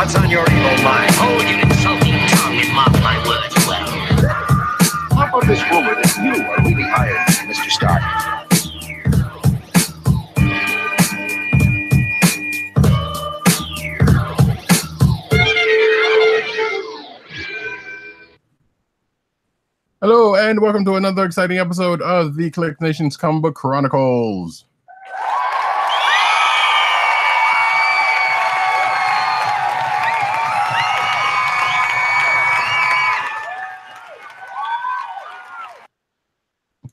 What's on your evil mind? Hold your insulting tongue and mark my words well. How about this rumor that you are really hired, Mr. Stark? Hello, and welcome to another exciting episode of the KLIQ Nation's Comic Book Chronicles.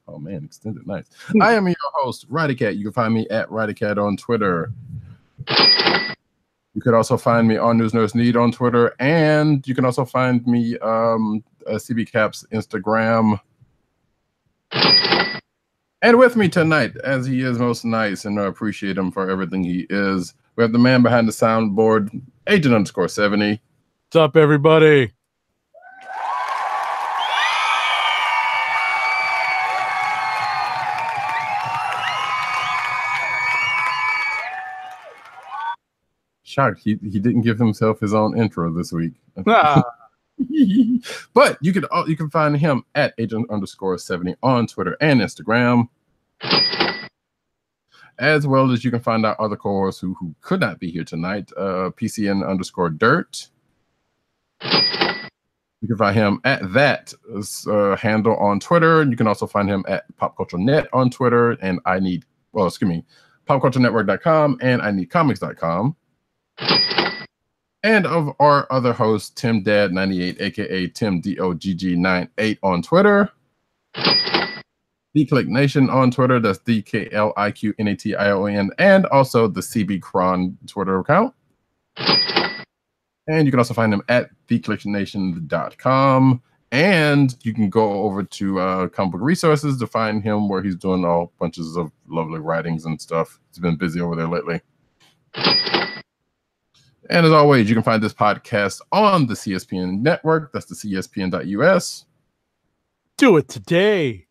Oh man, extended nice. I am your host, Ridercat. You can find me at Ridercat on Twitter. You could also find me on News Nerds Need on Twitter, and you can also find me CB Cap's Instagram. And with me tonight, as he is most nice, and I appreciate him for everything he is, we have the man behind the soundboard, Agent_70. What's up, everybody? Shocked he didn't give himself his own intro this week. But you can find him at Agent_70 on Twitter and Instagram, as well as you can find our other co-hosts who could not be here tonight. PCN_Dirt. You can find him at that handle on Twitter, and you can also find him at PopCultureNet on Twitter. And PopCultureNetwork.com and INeedComics.com. And of our other host, Tim Dad 98, aka Tim DOGG98 on Twitter. The KLIQ Nation on Twitter, that's KLIQ NATION, and also the CB Cron Twitter account. And you can also find him at thekliqnation.com. And you can go over to Comic Book Resources to find him, where he's doing all bunches of lovely writings and stuff. He's been busy over there lately. And as always, you can find this podcast on the CSPN network. That's the CSPN.us. Do it today.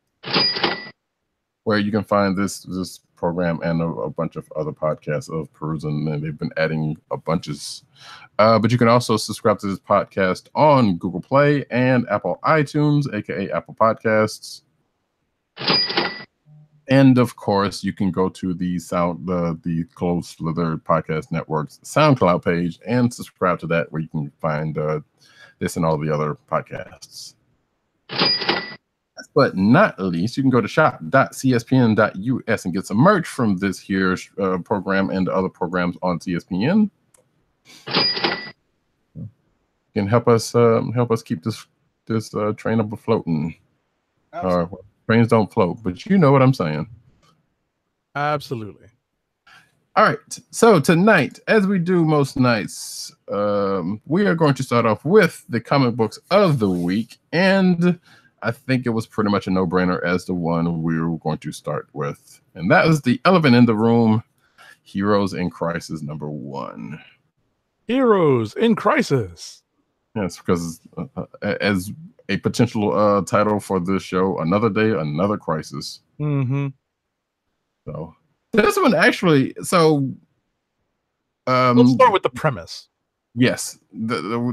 Where you can find this program and a bunch of other podcasts of perusing, and they've been adding a bunches. But you can also subscribe to this podcast on Google Play and Apple iTunes, aka Apple Podcasts. And of course, you can go to the Closed Slither Podcast Network's SoundCloud page and subscribe to that, where you can find this and all the other podcasts. But not least, you can go to shop.cspn.us and get some merch from this here program and other programs on CSPN. You can help us keep this train up floating. Trains don't float, but you know what I'm saying. Absolutely. All right. So tonight, as we do most nights, we are going to start off with the comic books of the week. And I think it was pretty much a no-brainer as the one we were going to start with. And that is the elephant in the room, Heroes in Crisis #1. Heroes in Crisis. Yes, because as a potential title for this show, Another Day, Another Crisis. Mm-hmm. So this one actually, let's start with the premise. Yes.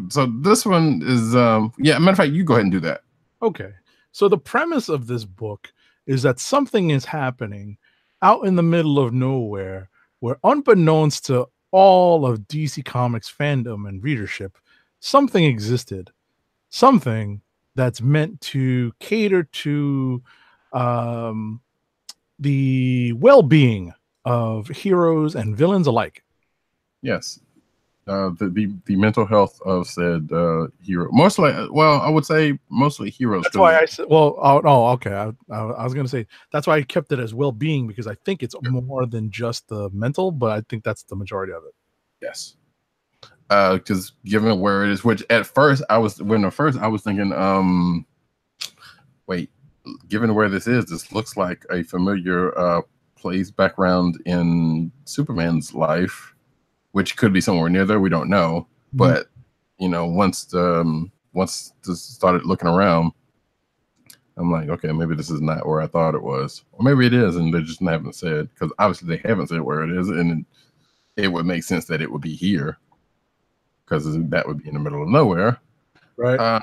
So this one is, matter of fact, you go ahead and do that. Okay. So the premise of this book is that something is happening out in the middle of nowhere, where unbeknownst to all of DC Comics fandom and readership, something existed. Something that's meant to cater to the well-being of heroes and villains alike. Yes. The mental health of said hero. Mostly, I would say mostly heroes. That's why I said, okay. I was going to say, that's why I kept it as well-being, because I think it's more than just the mental, but I think that's the majority of it. Yes. Because given where it is, which at first I was thinking, wait, given where this is, this looks like a familiar place background in Superman's life, which could be somewhere near there. We don't know, but once this started looking around, I'm like, okay, maybe this is not where I thought it was, or maybe it is, and they just haven't said, because obviously they haven't said where it is, and it would make sense that it would be here. because that would be in the middle of nowhere. Right.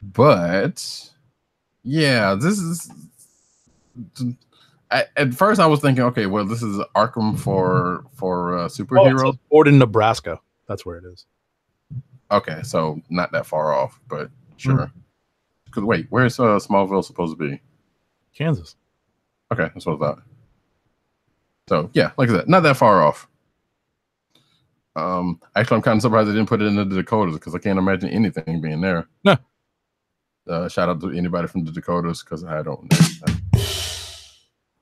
But yeah, this is. At first, I was thinking, okay, well, this is Arkham for superheroes. Or in Nebraska. That's where it is. Okay, so not that far off, but sure. Because wait, where's Smallville supposed to be? Kansas. Okay, that's what I thought. So yeah, like I said, not that far off. Actually, I'm kind of surprised they didn't put it in the Dakotas because I can't imagine anything being there. No. Shout out to anybody from the Dakotas because I don't know.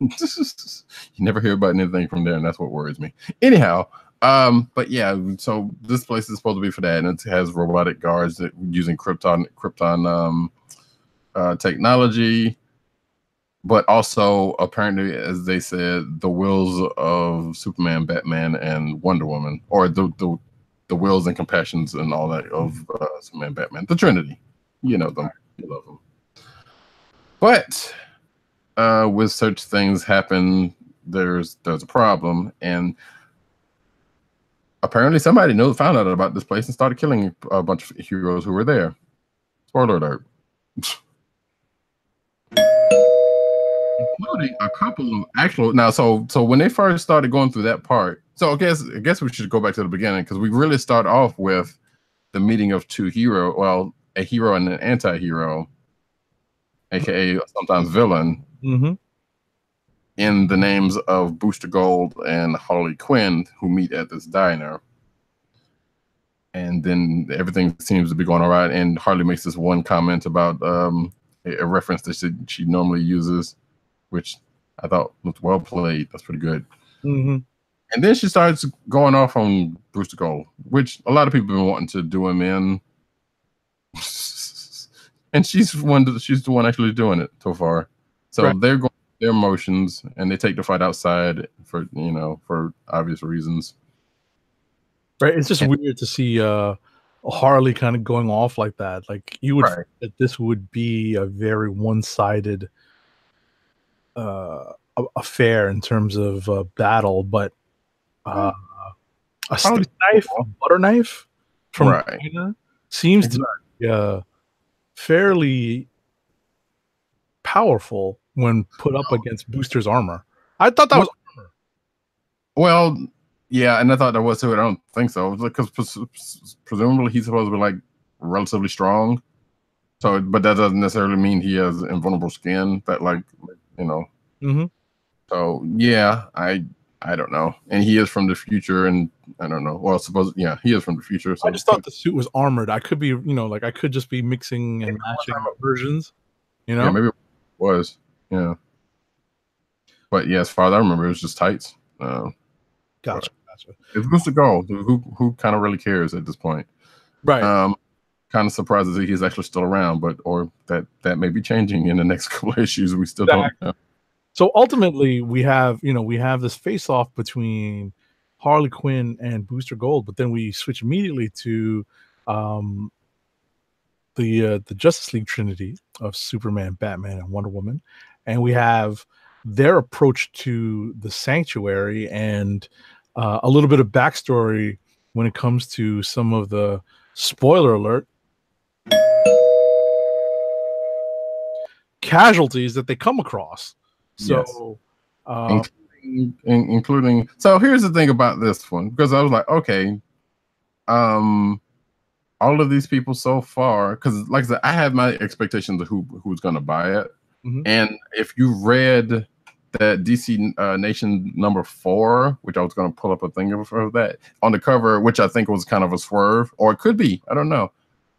You never hear about anything from there, and that's what worries me. Anyhow, but yeah, so this place is supposed to be for that, and it has robotic guards that using Krypton technology, but also apparently, as they said, the wills of Superman, Batman, and Wonder Woman, or the wills and compassions and all that of Superman, Batman, the Trinity. You know them, you love them, but. With such things happen, there's a problem, and apparently somebody found out about this place and started killing a bunch of heroes who were there. Spoiler alert. Including a couple of actual so when they first started going through that part, so I guess we should go back to the beginning because we really start off with the meeting of two heroes, well, a hero and an anti-hero, aka sometimes villain. Mm-hmm. In the names of Booster Gold and Harley Quinn, who meet at this diner. And then everything seems to be going all right. And Harley makes this one comment about a reference that she normally uses, which I thought looked well played. That's pretty good. Mm-hmm. And then she starts going off on Booster Gold, which a lot of people have been wanting to do him in. And she's the one actually doing it so far. So right. They're going their emotions, and they take the fight outside for obvious reasons. Right, it's just weird to see Harley kind of going off like that. Like you would think that this would be a very one-sided affair in terms of battle, but a stick knife, a butter knife from China seems to be fairly powerful when put up against Booster's armor. I thought that was armor. Well, yeah, and I thought that was too. I don't think so because presumably he's supposed to be like relatively strong. So, but that doesn't necessarily mean he has invulnerable skin. That Mm-hmm. So yeah, I don't know. And he is from the future, and I don't know. Well, he is from the future. So I just thought the suit was armored. I could be, I could just be mixing and matching versions. Yeah, maybe it was. Yeah. But yeah, as far as I remember, it was just tights. Gotcha. It's Booster Gold. Who kind of really cares at this point? Right. Kind of surprised that he's actually still around, or that may be changing in the next couple of issues. We still don't know. So ultimately, we have this face-off between Harley Quinn and Booster Gold, but then we switch immediately to the Justice League Trinity of Superman, Batman, and Wonder Woman, and we have their approach to the Sanctuary and a little bit of backstory when it comes to some of the spoiler alert casualties that they come across. So, including. So here's the thing about this one, because I was like, okay, all of these people so far, because like I said, I have my expectations of who's going to buy it, and if you read that DC Nation #4, which I was going to pull up a thing of that on the cover, which I think was kind of a swerve, or it could be, I don't know,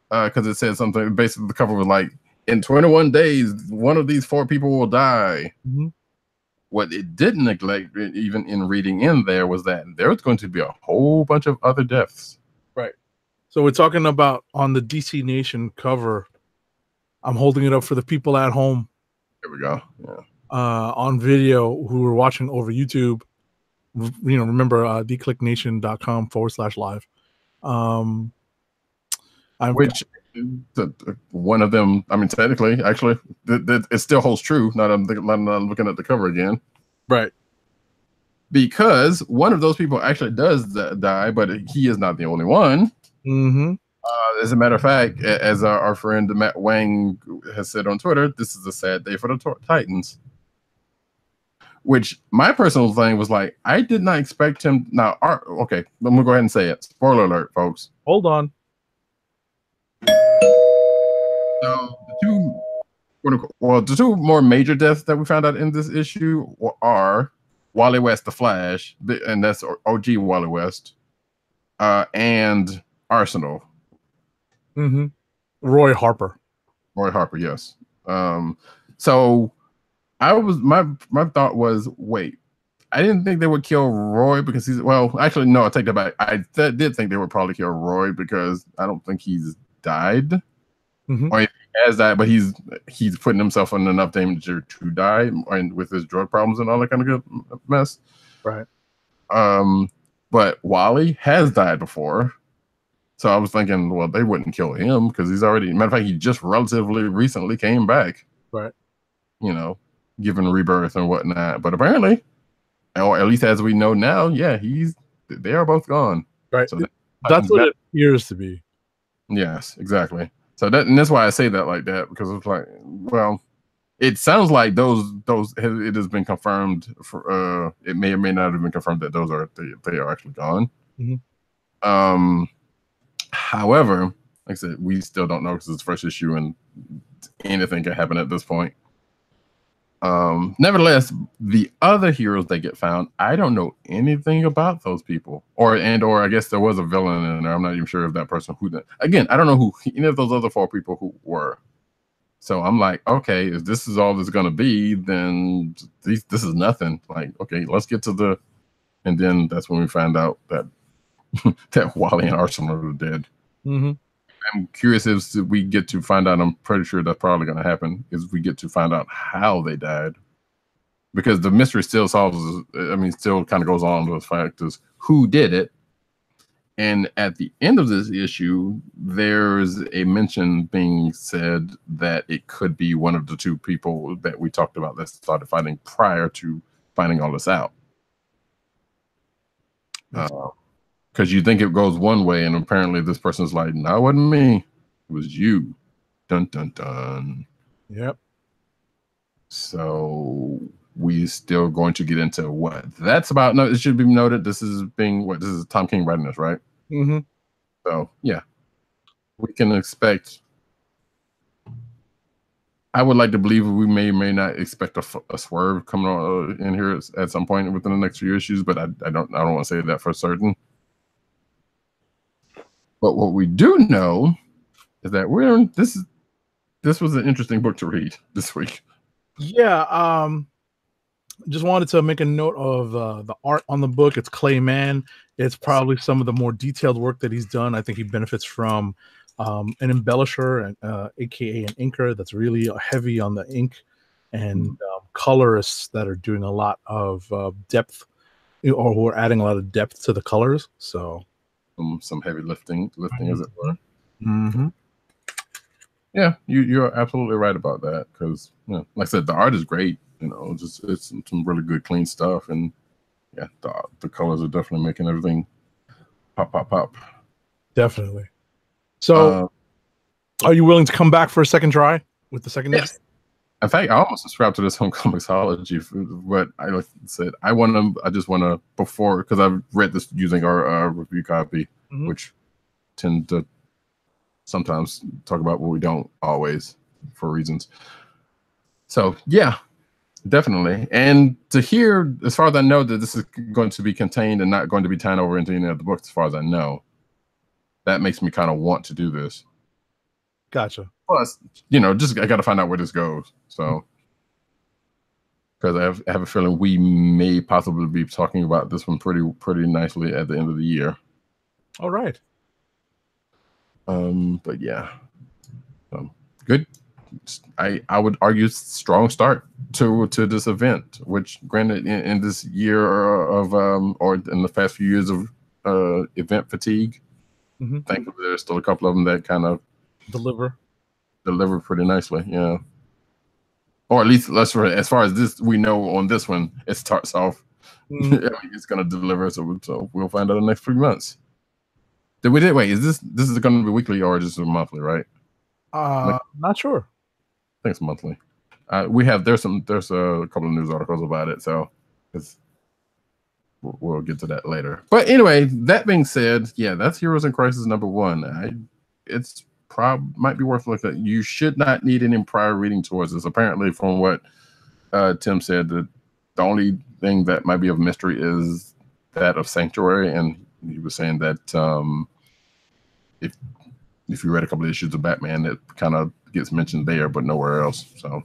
because it said something. Basically, the cover was like, in 21 days, one of these 4 people will die. What it didn't neglect, even in reading in there, was that there's going to be a whole bunch of other deaths. Right. So we're talking about on the DC Nation cover. I'm holding it up for the people at home. There we go. Yeah. On video who are watching over YouTube. Remember thekliqnation.com/live. Which one of them, I mean, technically, actually, it still holds true. Now that I'm looking at the cover again. Right. because one of those people actually does die, but he is not the only one. Mm-hmm. As a matter of fact, as our friend Matt Wang has said on Twitter, this is a sad day for the Titans. Which my personal thing was like, I did not expect him. Now, okay, I'm gonna go ahead and say it. Spoiler alert, folks. Hold on. So the two more major deaths that we found out in this issue are Wally West, the Flash, and that's OG Wally West, and Arsenal. Mm-hmm. Roy Harper, yes. So my thought was, wait, I didn't think they would kill Roy because actually no, I take that back. I did think they would probably kill Roy because I don't think he's died. Mm-hmm. Or if he has died, but he's putting himself in enough danger to die, and with his drug problems and all that kind of good mess. Right. But Wally has died before. So I was thinking, well, they wouldn't kill him because he's already, matter of fact, he just relatively recently came back. Right. Given rebirth and whatnot. But apparently, or at least as we know now, yeah, they are both gone. Right. So that's what it appears to be. Yes, exactly. So and that's why I say that like that, because it's like, well, it sounds like it has been confirmed for it may or may not have been confirmed that they are actually gone. Mm-hmm. However, like I said, we still don't know because it's the first issue and anything can happen at this point. Nevertheless, the other heroes that get found, I don't know anything about those people, or I guess there was a villain in there. I'm not even sure if that person again, I don't know who any of those other 4 people who were. So I'm like, okay, if this is all this going to be, then this is nothing. Like, okay, let's get to and then that's when we find out that that Wally and Arsenal are dead. Mm-hmm. I'm curious if we get to find out. I'm pretty sure that's probably going to happen. Is we get to find out how they died, because the mystery still still kind of goes on with the fact is who did it. And at the end of this issue, there's a mention being said that it could be one of the 2 people that we talked about that started fighting prior to finding all this out. Because you think it goes one way, and apparently this person's like, no, it wasn't me. It was you. Dun, dun, dun. Yep. So we still going to get into what that's about. No, it should be noted. This is Tom King writing this, right? Mm-hmm. So, yeah. We can expect... I would like to believe we may or may not expect a swerve coming on in here at some point within the next few issues, but I don't want to say that for certain. But what we do know is that this was an interesting book to read this week. Yeah. Just wanted to make a note of the art on the book. It's Clay Mann. It's probably some of the more detailed work that he's done. I think he benefits from an embellisher, and aka an inker that's really heavy on the ink, and colorists that are doing a lot of depth, or who are adding a lot of depth to the colors. So some heavy lifting as it were. Mm-hmm. Yeah, you're absolutely right about that, because like I said, the art is great. Just it's some really good clean stuff, and yeah, the colors are definitely making everything pop. Definitely. So, are you willing to come back for a second try with the second? Yes. In fact, I almost subscribed to this Home Comicsology, but like I said, I just want to, before, because I've read this using our review copy, which tend to sometimes talk about what we don't always for reasons. So yeah, definitely. And to hear, as far as I know, that this is going to be contained and not going to be tied over into any of the books, as far as I know, that makes me kind of want to do this. Gotcha. Plus, just I got to find out where this goes. So, because I have a feeling we may possibly be talking about this one pretty nicely at the end of the year. All right. But yeah, good. I would argue strong start to this event, which granted in this year of or in the past few years of event fatigue, thankfully there's still a couple of them that kind of deliver pretty nicely. Yeah, or at least as far as this we know on this one, it starts off It's going to deliver, so we'll find out in the next 3 months. Wait, is this going to be weekly or just monthly, right? Not sure. I think it's monthly. There's a couple of news articles about it, so we'll get to that later. But anyway, that being said, yeah, that's Heroes in Crisis #1. It's might be worth looking at. You should not need any prior reading towards this. Apparently, from what Tim said, that the only thing that might be of mystery is that of Sanctuary, and he was saying that if you read a couple of issues of Batman, it kind of gets mentioned there, but nowhere else. So,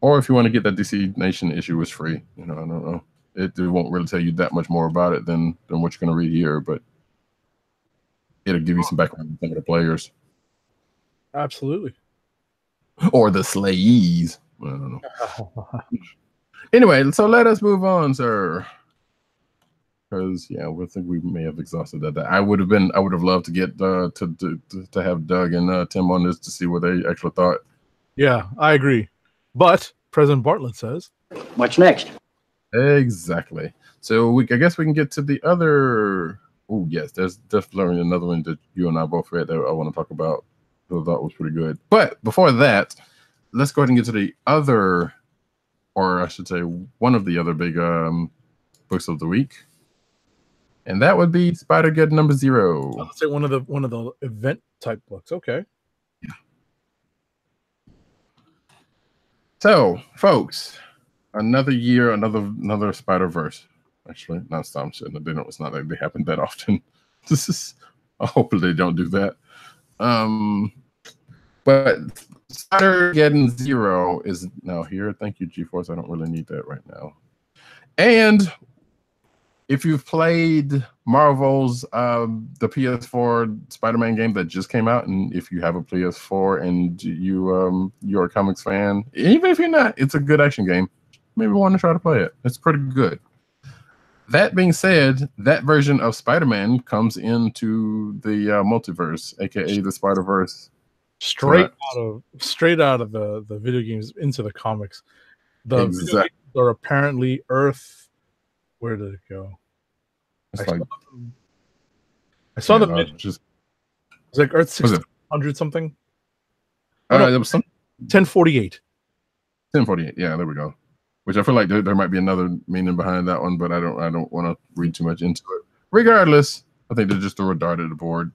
or if you want to get that DC Nation issue, it's free. I don't know. It won't really tell you that much more about it than what you're going to read here, but it'll give you some background on some of the players. Absolutely. Or the slayees. I don't know. Anyway, so let us move on, sir. Because we think we may have exhausted that. I would have loved to get to have Doug and Tim on this to see what they actually thought. Yeah, I agree. But President Bartlett says, What's next? Exactly. So I guess we can get to the other. Oh yes, there's definitely another one that you and I both read that I want to talk about. I thought was pretty good. But before that, let's go ahead and get to the other, or I should say, one of the other big books of the week, and that would be Spider-Geddon #0. I'll say one of the event type books. Okay. Yeah. So, folks, another year, another Spider-Verse. Actually, not some shit. It's not like they happen that often. Hopefully they don't do that. But Spider-Geddon 0 is now here. Thank you, GeForce. I don't really need that right now. And if you've played Marvel's the PS4 Spider-Man game that just came out, and if you have a PS4 and you're a comics fan, even if you're not, it's a good action game. Maybe want to try to play it. It's pretty good. That being said, that version of Spider-Man comes into the multiverse, aka the Spider-Verse. Straight out of the video games into the comics. The video games are apparently Earth. Where did it go? I saw the it's like Earth 600 something. There was 1048. 1048. Yeah, there we go. Which I feel like there might be another meaning behind that one, but I don't want to read too much into it. Regardless, I think they just threw a dart at the board.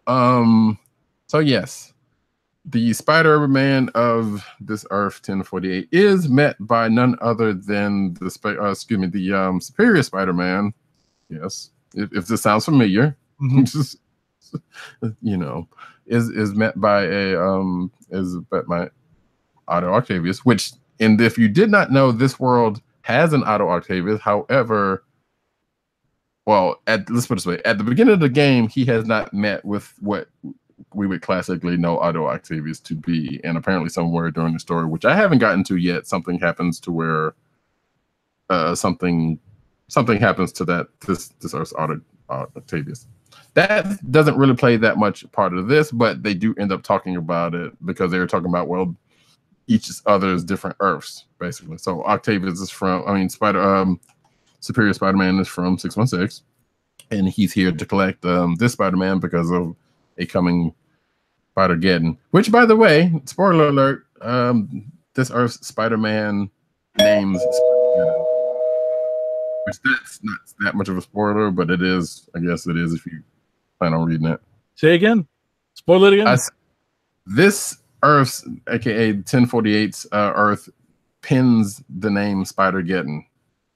So yes, the Spider-Man of this Earth 1048 is met by none other than the Superior Spider-Man. Yes, if this sounds familiar, is met by Otto Octavius, which. And if you did not know, this world has an Otto Octavius. However, let's put it this way: at the beginning of the game, he has not met with what we would classically know Otto Octavius to be. And apparently, somewhere during the story, which I haven't gotten to yet, something happens to where something happens to this Otto Octavius. That doesn't really play that much part of this, but they do end up talking about it because they were talking about each other's different Earths, basically. So Octavius is Superior Spider-Man is from 616, and he's here to collect this Spider-Man because of a coming Spider-Geddon. Which, by the way, spoiler alert, this Earth's Spider-Man names Spider-Geddon. Which that's not that much of a spoiler, but it is. I guess it is if you plan on reading it. Say again. Spoil it again. This Earth's, aka 1048's Earth, pins the name Spider-Geddon.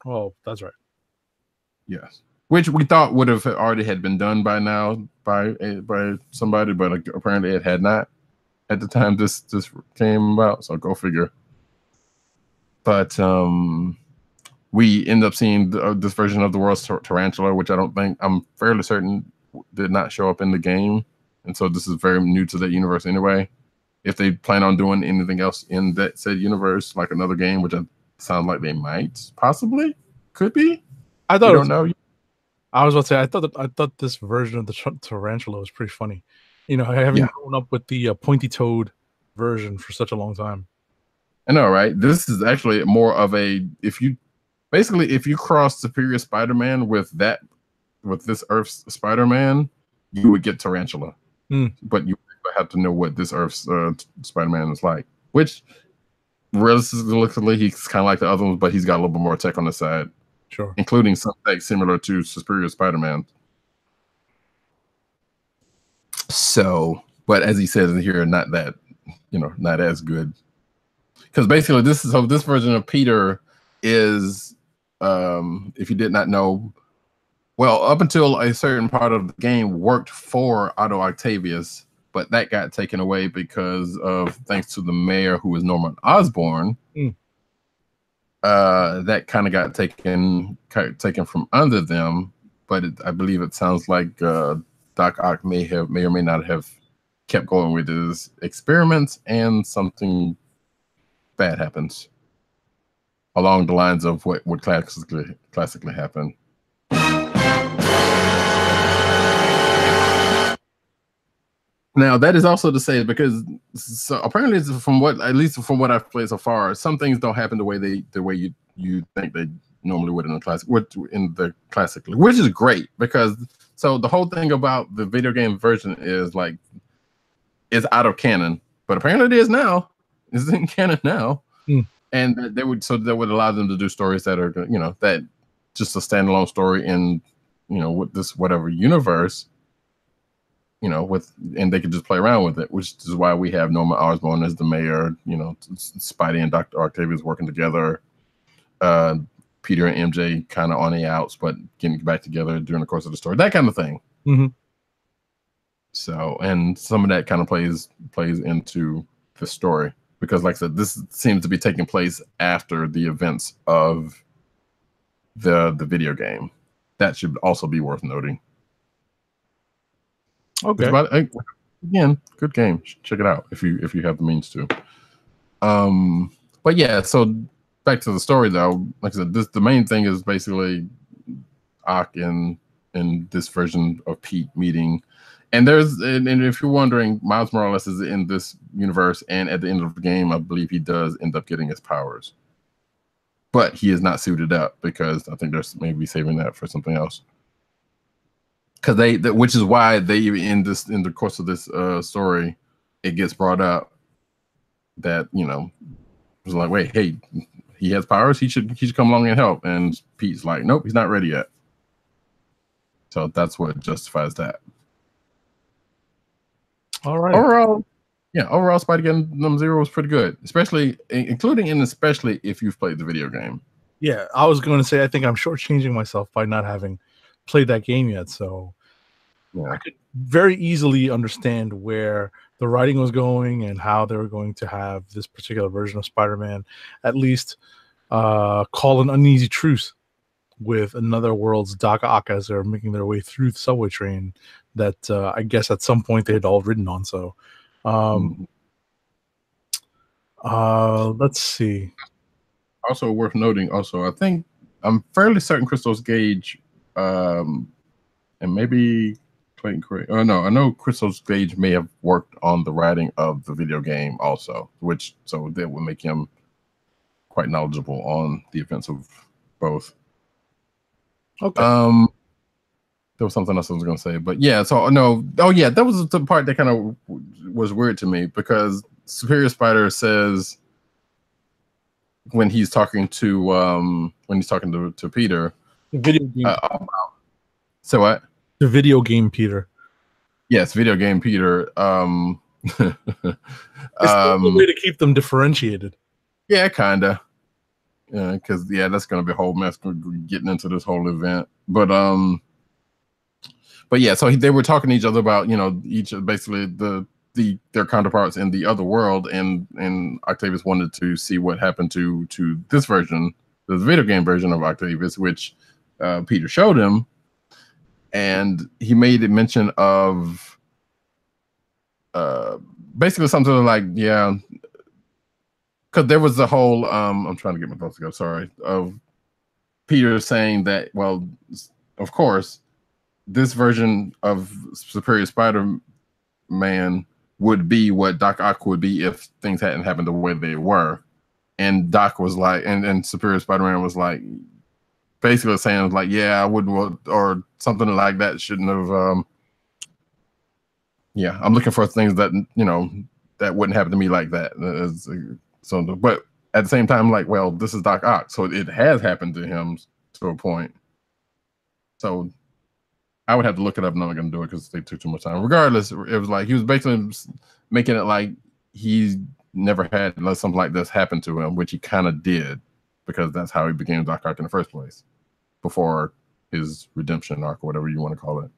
Oh, that's right. Yes, which we thought would have already had been done by now by somebody, but apparently it had not at the time this came about. So go figure. But we end up seeing this version of the world's tarantula, which I'm fairly certain did not show up in the game, and so this is very new to that universe anyway. If they plan on doing anything else in that said universe, like another game, which sounds like they might, possibly, could be. I don't know. I was about to say, I thought this version of the tarantula was pretty funny. I haven't grown up with the pointy toed version for such a long time. I know, right? This is actually more of a if you cross Superior Spider-Man with this Earth's Spider-Man, you would get Tarantula. But you have to know what this Earth's Spider-Man is like, which realistically he's kind of like the other ones, but he's got a little bit more tech on the side. Sure. Including some tech similar to Superior Spider-Man. So, but as he says in here, not that, not as good. Because basically this version of Peter is, if you did not know, well, up until a certain part of the game worked for Otto Octavius, but that got taken away because of thanks to the mayor who was Norman Osborn. That kind of got taken from under them, but I believe it sounds like Doc Ock may or may not have kept going with his experiments, and something bad happens along the lines of what would classically happen. Now that is also to say, because apparently, at least from what I've played so far, some things don't happen the way you think they normally would in the classically, which is great, because so the whole thing about the video game version is like it's out of canon, but apparently it is now. It's in canon now, and that would allow them to do stories that are that just a standalone story in with this whatever universe. And they could just play around with it, which is why we have Norman Osborn as the mayor, Spidey and Dr. Octavius working together, Peter and MJ kind of on the outs, but getting back together during the course of the story, that kind of thing. So, and some of that kind of plays into the story, because like I said, this seems to be taking place after the events of the video game. That should also be worth noting. Okay. Again, good game. Check it out if you have the means to. But yeah, so back to the story though. Like I said, the main thing is basically Ock and this version of Pete meeting. And if you're wondering, Miles Morales is in this universe, and at the end of the game, I believe he does end up getting his powers. But he is not suited up, because I think they're maybe saving that for something else. Because which is why they in the course of this story, it gets brought up that it was like, wait, hey, he has powers, he should come along and help, and Pete's like, nope, he's not ready yet. So that's what justifies that. All right. Overall, Spider-Man #0 was pretty good, especially if you've played the video game. Yeah, I was going to say I think I'm shortchanging myself by not having played that game yet, so I could very easily understand where the writing was going and how they were going to have this particular version of Spider-Man at least call an uneasy truce with Another World's Doc Ock as they're making their way through the subway train that I guess at some point they had all ridden on. So let's see. Also worth noting, I think I'm fairly certain Christos Gage and maybe Clayton Craig. Oh no, I know Christos Gage may have worked on the writing of the video game also, so that would make him quite knowledgeable on the events of both. Okay. There was something else I was going to say, but yeah. So no, that was the part that kind of was weird to me, because Superior Spider says when he's talking to Peter, the video game. So what? The video game Peter. Yes, video game Peter. It's the way to keep them differentiated. Yeah, kinda. Yeah, because that's gonna be a whole mess getting into this whole event. But yeah, so they were talking to each other about each basically their counterparts in the other world, and Octavius wanted to see what happened to this version, the video game version of Octavius, which Peter showed him, and he made a mention of basically something like because there was the whole I'm trying to get my thoughts together. Sorry, of Peter saying that, well, of course, this version of Superior Spider-Man would be what Doc Ock would be if things hadn't happened the way they were. And Doc was like, and Superior Spider-Man was like, basically saying like, yeah, I wouldn't, or something like that. Shouldn't have. Yeah, I'm looking for things that that wouldn't happen to me like that. So, but at the same time, like, well, this is Doc Ock, so it has happened to him to a point. So I would have to look it up. I'm not going to do it because they took too much time. Regardless, it was like he was basically making it like he never had something like this happen to him, which he kind of did because that's how he became Doc Ock in the first place, before his redemption arc or whatever you want to call it.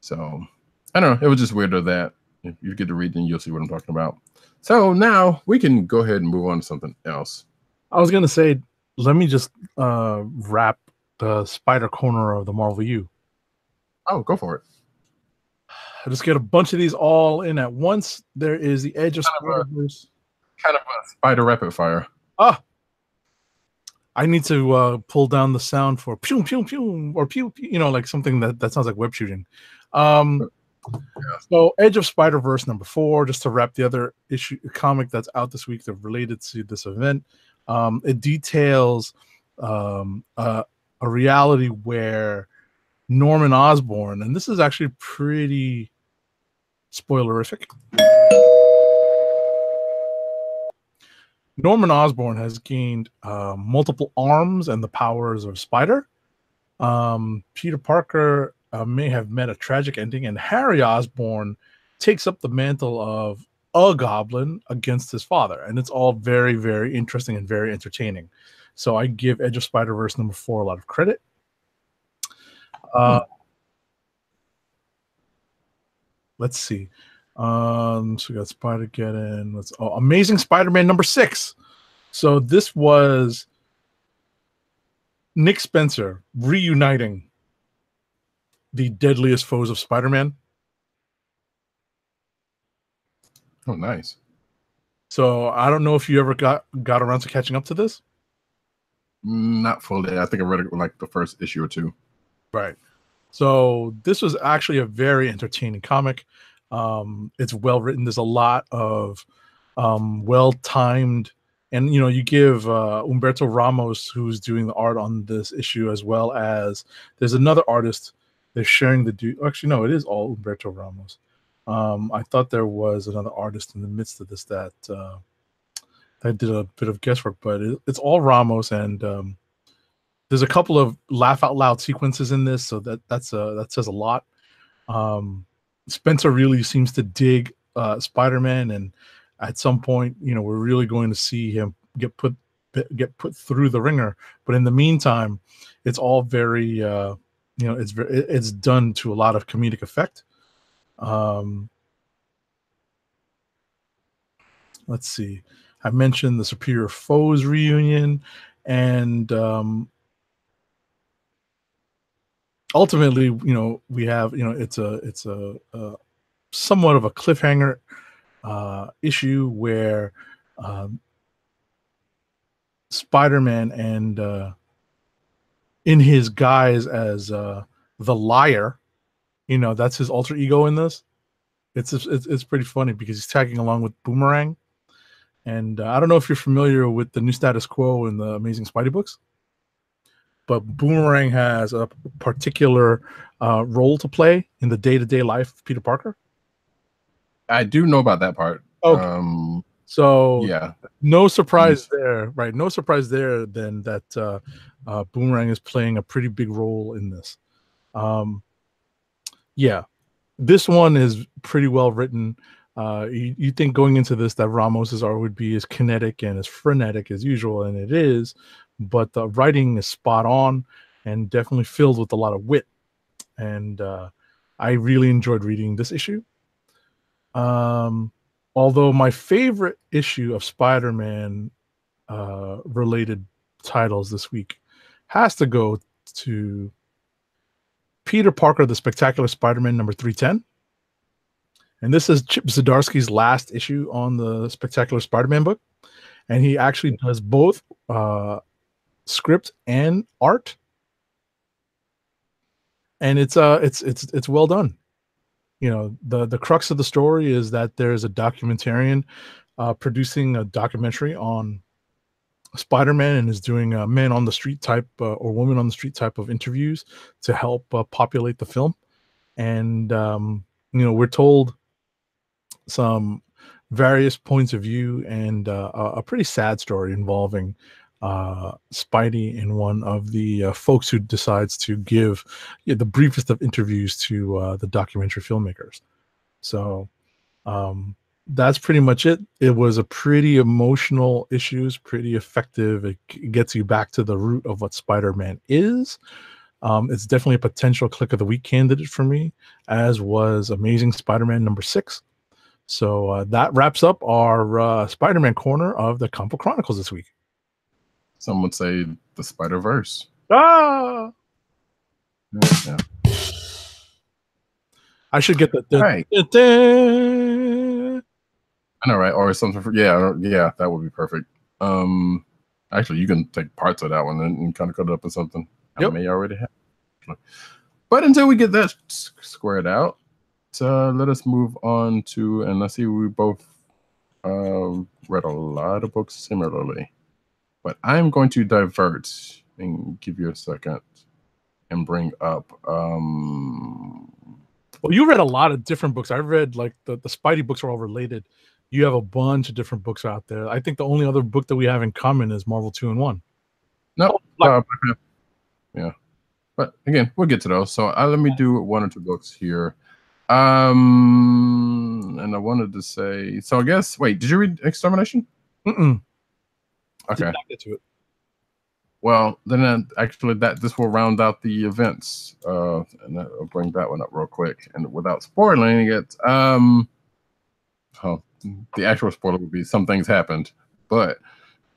So I don't know. It was just weird that if you get to read, then you'll see what I'm talking about. So now we can go ahead and move on to something else. I was going to say, let me just wrap the Spider Corner of the Marvel U. Oh, go for it. I just get a bunch of these all in at once. There is the Edge of Spider-Verse. Kind of a spider rapid fire. Ah, I need to pull down the sound for pew pew pew or pew, pew, like something that sounds like web shooting. So Edge of Spider-Verse #4, just to wrap the other comic that's out this week that related to this event. It details a reality where Norman Osborn, and this is actually pretty spoilerific. Norman Osborn has gained multiple arms and the powers of Spider. Peter Parker may have met a tragic ending, and Harry Osborn takes up the mantle of a goblin against his father. And it's all very, very interesting and very entertaining. So I give Edge of Spider-Verse #4 a lot of credit. Let's see. So we got Spider-Geddon. Amazing Spider-Man #6. So this was Nick Spencer reuniting the deadliest foes of Spider-Man. Oh, nice. So I don't know if you ever got around to catching up to this. Not fully. I think I read it like the first issue or two. Right. So this was actually a very entertaining comic. It's well written. There's a lot of well-timed, and you give Humberto Ramos, who's doing the art on this issue, as well as there's another artist. They're sharing the actually no, it is all Humberto Ramos. I thought there was another artist in the midst of this that did a bit of guesswork, but it's all Ramos, and there's a couple of laugh out loud sequences in this, so that says a lot. Spencer really seems to dig Spider-Man, and at some point, we're really going to see him get put through the ringer. But in the meantime, it's all very it's done to a lot of comedic effect. Let's see. I mentioned the Superior Foes reunion, and ultimately, we have, it's a somewhat of a cliffhanger issue where Spider-Man and in his guise as the Liar, that's his alter ego in this. It's pretty funny because he's tagging along with Boomerang. And I don't know if you're familiar with the New Status Quo in the Amazing Spidey books, but Boomerang has a particular role to play in the day-to-day life of Peter Parker. I do know about that part. Okay. So yeah, no surprise there, right? No surprise there then that Boomerang is playing a pretty big role in this. Yeah, this one is pretty well written. You think going into this that Ramos's art would be as kinetic and as frenetic as usual, and it is, but the writing is spot on and definitely filled with a lot of wit. And I really enjoyed reading this issue. Although my favorite issue of Spider-Man related titles this week has to go to Peter Parker, the Spectacular Spider-Man #310. And this is Chip Zdarsky's last issue on the Spectacular Spider-Man book. And he actually does both script and art. And it's well done. The crux of the story is that there's a documentarian producing a documentary on Spider-Man and is doing men on the street type or woman on the street type of interviews to help populate the film. And we're told some various points of view and a pretty sad story involving Spidey and one of the folks who decides to give the briefest of interviews to the documentary filmmakers. So that's pretty much it. It was a pretty emotional issues, pretty effective. It gets you back to the root of what Spider-Man is. It's definitely a potential Click of the Week candidate for me, as was Amazing Spider-Man #6. So that wraps up our Spider-Man corner of the Comic Book Chronicles this week. Some would say the Spider-Verse. Ah! Yeah. I should get that. Right. I know, right? Or something. Yeah, that would be perfect. Actually, you can take parts of that one and kind of cut it up with something. Yep. I may already have. But until we get that squared out, let us move on to, and let's see, we both read a lot of books similarly. But I'm going to divert and give you a second and bring up. Well, you read a lot of different books. I read like the Spidey books are all related. You have a bunch of different books out there. I think the only other book that we have in common is Marvel 2-in-1. No, yeah. But again, we'll get to those. So let me do 1 or 2 books here. And I wanted to say, so I guess, wait, did you read Extermination? Mm-mm. Okay. Did not get to it. Well, then actually this will round out the events. And I'll bring that one up real quick. And without spoiling it, the actual spoiler would be some things happened, but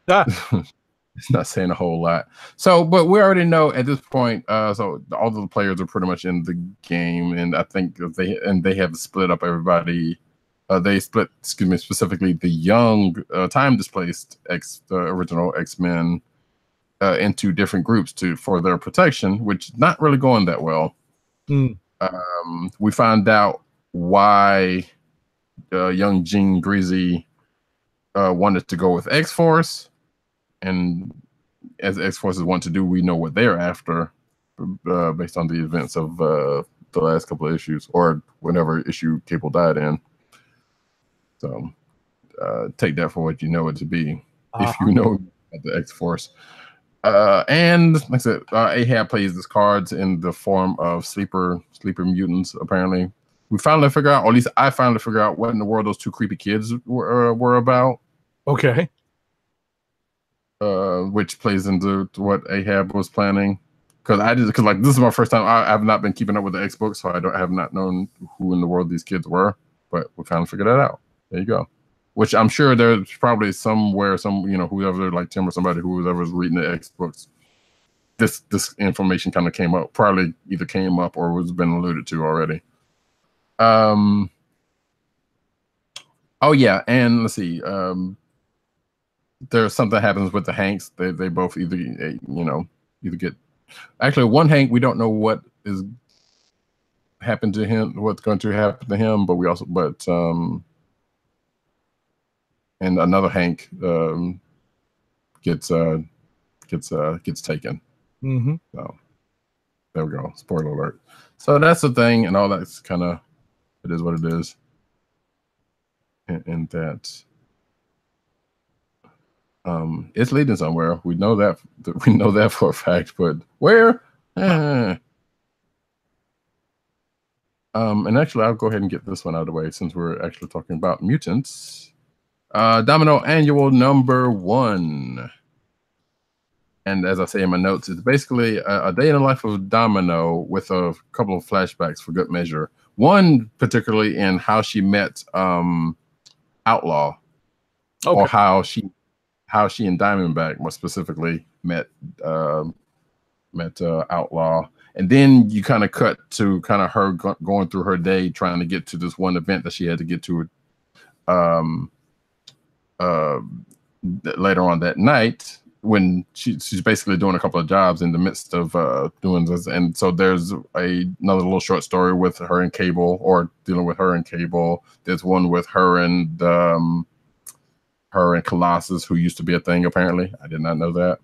it's not saying a whole lot. So, but we already know at this point, so all the players are pretty much in the game, and I think they have split up everybody. They split, specifically the young, time displaced original X-Men into different groups for their protection, which not really going that well. We found out why young Jean Greasy wanted to go with X-Force, and as X-Forces want to do, we know what they're after based on the events of the last couple of issues, or whenever issue Cable died in. So take that for what you know it to be, if you know the X-Force. And like I said, Ahab plays these cards in the form of sleeper mutants, apparently. We finally figure out, or at least I finally figure out, what in the world those 2 creepy kids were about. Okay. Which plays into what Ahab was planning. Because like, this is my first time. I have not been keeping up with the X books, so I have not known who in the world these kids were. But we kind of figured that out. There you go. Which I'm sure there's probably somewhere, whoever, like Tim or somebody who was ever reading the X books, this information kind of came up. Probably either came up or was been alluded to already. Oh yeah, and let's see. There's something happens with the Hanks. They both either get. Actually, one Hank, we don't know what is happened to him, what's going to happen to him, but and another Hank gets taken. Mm-hmm. So there we go. Spoiler alert. So that's the thing, and all that's kind of, it is what it is. And that it's leading somewhere. We know that for a fact, but where? And actually, I'll go ahead and get this one out of the way since we're actually talking about mutants. Domino Annual #1. And as I say in my notes, it's basically a day in the life of Domino with a couple of flashbacks for good measure. One particularly in how she met Outlaw, or how she and Diamondback more specifically met Outlaw, and then you kind of cut to kind of her going through her day trying to get to this one event that she had to get to later on that night, when she's basically doing a couple of jobs in the midst of doing this. And so there's another little short story with her and Cable, or dealing with her and Cable. There's one with her and her and Colossus, who used to be a thing. Apparently, I did not know that.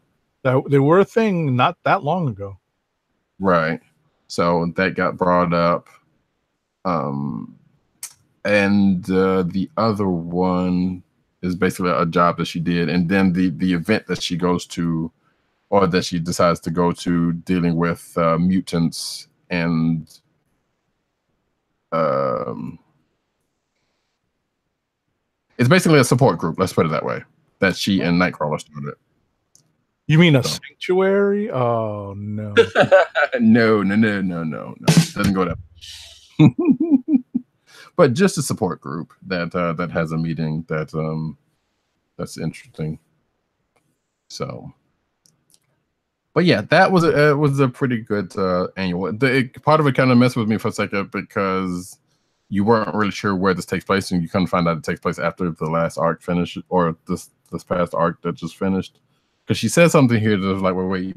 They were a thing not that long ago. Right. So that got brought up. And the other one is basically a job that she did, and then the event that she goes to, or that she decides to go to, dealing with mutants and it's basically a support group. Let's put it that way. That she and Nightcrawler started. You mean a sanctuary? Oh no. No. Doesn't go that. But just a support group that has a meeting that's interesting. So, but yeah, that was a pretty good annual. Part of it kind of messed with me for a second because you weren't really sure where this takes place, and you kind of find out it takes place after the last arc finished, or this past arc that just finished. Because she says something here that's like, well, wait,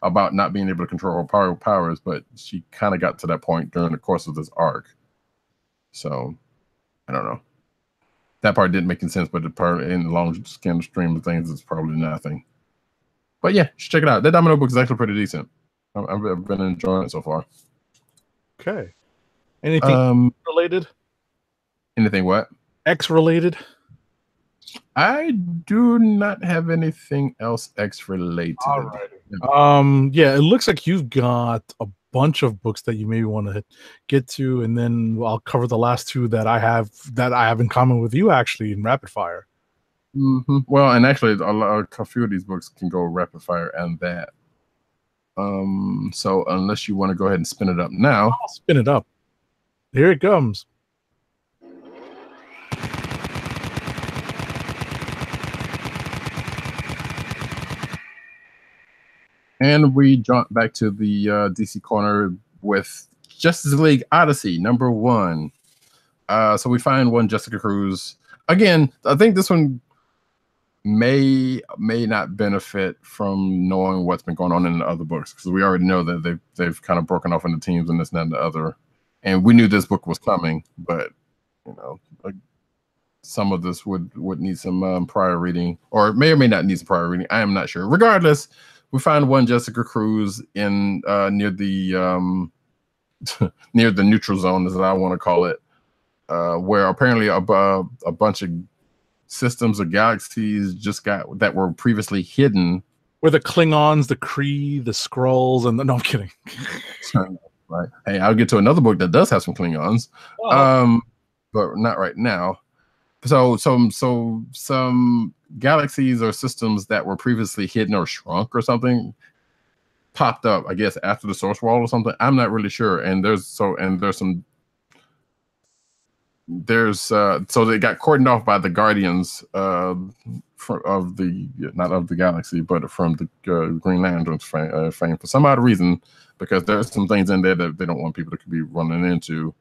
about not being able to control her powers, but she kind of got to that point during the course of this arc. So, I don't know. That part didn't make any sense, but the part in the long stream of things, it's probably nothing. But yeah, check it out. That Domino book is actually pretty decent. I've been enjoying it so far. Okay. Anything related? Anything what? X related? I do not have anything else X related. All right. Yeah, it looks like you've got a bunch of books that you maybe want to get to, and then I'll cover the last two that I have in common with you actually in rapid fire. Mm-hmm. Well, and actually a few of these books can go rapid fire and that. So unless you want to go ahead and spin it up now. I'll spin it up. Here it comes. And we jump back to the DC corner with Justice League Odyssey #1. So we find one Jessica Cruz. Again, I think this one may not benefit from knowing what's been going on in the other books, because we already know that they've kind of broken off into teams and this and that and the other. And we knew this book was coming, but some of this would need some prior reading, or may not need some prior reading. I am not sure. Regardless, we find one Jessica Cruz in near the near the neutral zone, as I want to call it, where apparently a bunch of systems or galaxies that were previously hidden. Where the Klingons, the Kree, the Skrulls, and no, I'm kidding. Right. Hey, I'll get to another book that does have some Klingons, but not right now. So some galaxies or systems that were previously hidden or shrunk or something popped up, I guess, after the source wall or something. I'm not really sure. And so they got cordoned off by the Guardians not of the galaxy, but from the Green Lanterns fame for some odd reason, because there's some things in there that they don't want people to be running into,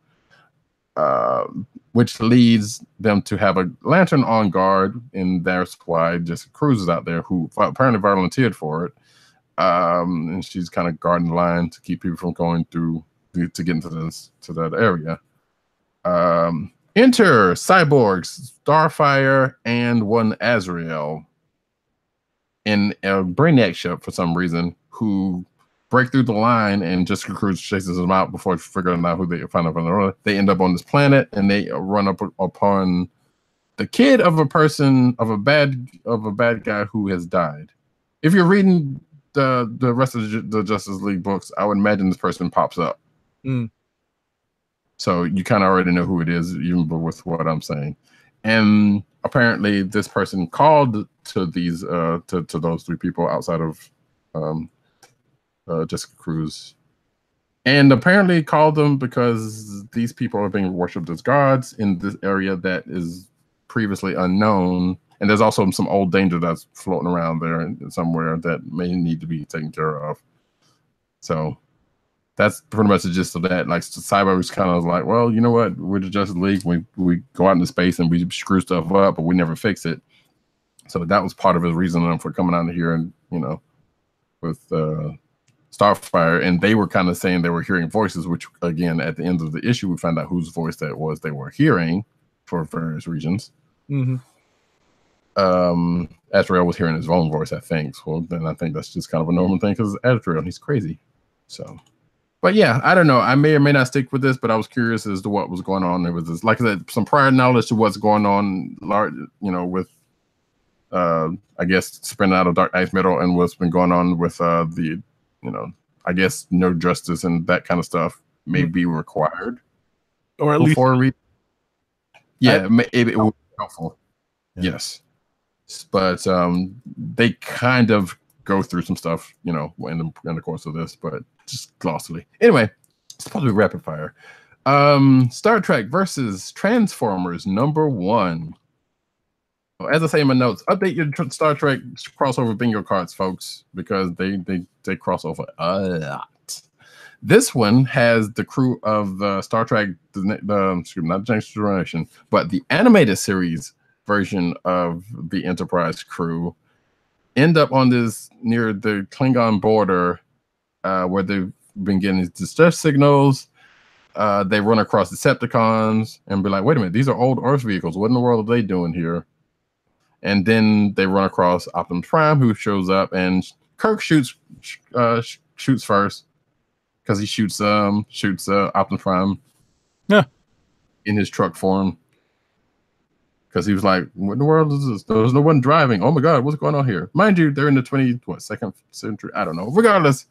which leads them to have a Lantern on guard, and that's why Jessica Cruz is out there, who apparently volunteered for it, and she's kind of guarding the line to keep people from going through to get into that area. Enter Cyborgs, Starfire, and one Azrael in a Brainiac ship for some reason, who break through the line, and Jessica Cruz chases them out before figuring out who they find up on the road. They end up on this planet, and they run up upon the kid of a bad guy who has died. If you're reading the rest of the Justice League books, I would imagine this person pops up. So you kind of already know who it is, even with what I'm saying. And apparently, this person called to these to those three people outside of Jessica Cruz, and apparently called them because these people are being worshipped as gods in this area that is previously unknown. And there's also some old danger that's floating around there somewhere that may need to be taken care of. So that's pretty much the gist of that. Like, Cyborg's kind of like, well, you know what? We're the Justice League. We go out into space and we screw stuff up, but we never fix it. So that was part of his reason for coming out here and, with Starfire. And they were kind of saying they were hearing voices, which, again, at the end of the issue, we found out whose voice that was they were hearing for various reasons. Azrael was hearing his own voice, I think. So then I think that's just kind of a normal thing because Azrael, he's crazy. So, but yeah, I don't know. I may or may not stick with this, but I was curious as to what was going on. There was this, like I said, some prior knowledge to what's going on, with I guess spinning out of Dark Knight's Metal and what's been going on with the, I guess no justice and that kind of stuff may be required, or at least yeah, it would be helpful. Yeah. Yes, but they kind of go through some stuff, in the course of this, but just glossily. Anyway, it's supposed to be rapid fire. Star Trek versus Transformers #1. As I say in my notes, update your Star Trek crossover bingo cards, folks, because they cross over a lot. This one has the crew of the Star Trek, not the Next Generation, but the animated series version of the Enterprise crew end up on this near the Klingon border, where they've been getting these distress signals. They run across Decepticons and be like, wait a minute, these are old Earth vehicles. What in the world are they doing here? And then they run across Optimus Prime, who shows up, and Kirk shoots first because he shoots Optimus Prime, in his truck form, because he was like, "What in the world is this? There's no one driving. Oh my God, what's going on here?" Mind you, they're in the 22nd century. I don't know. Regardless,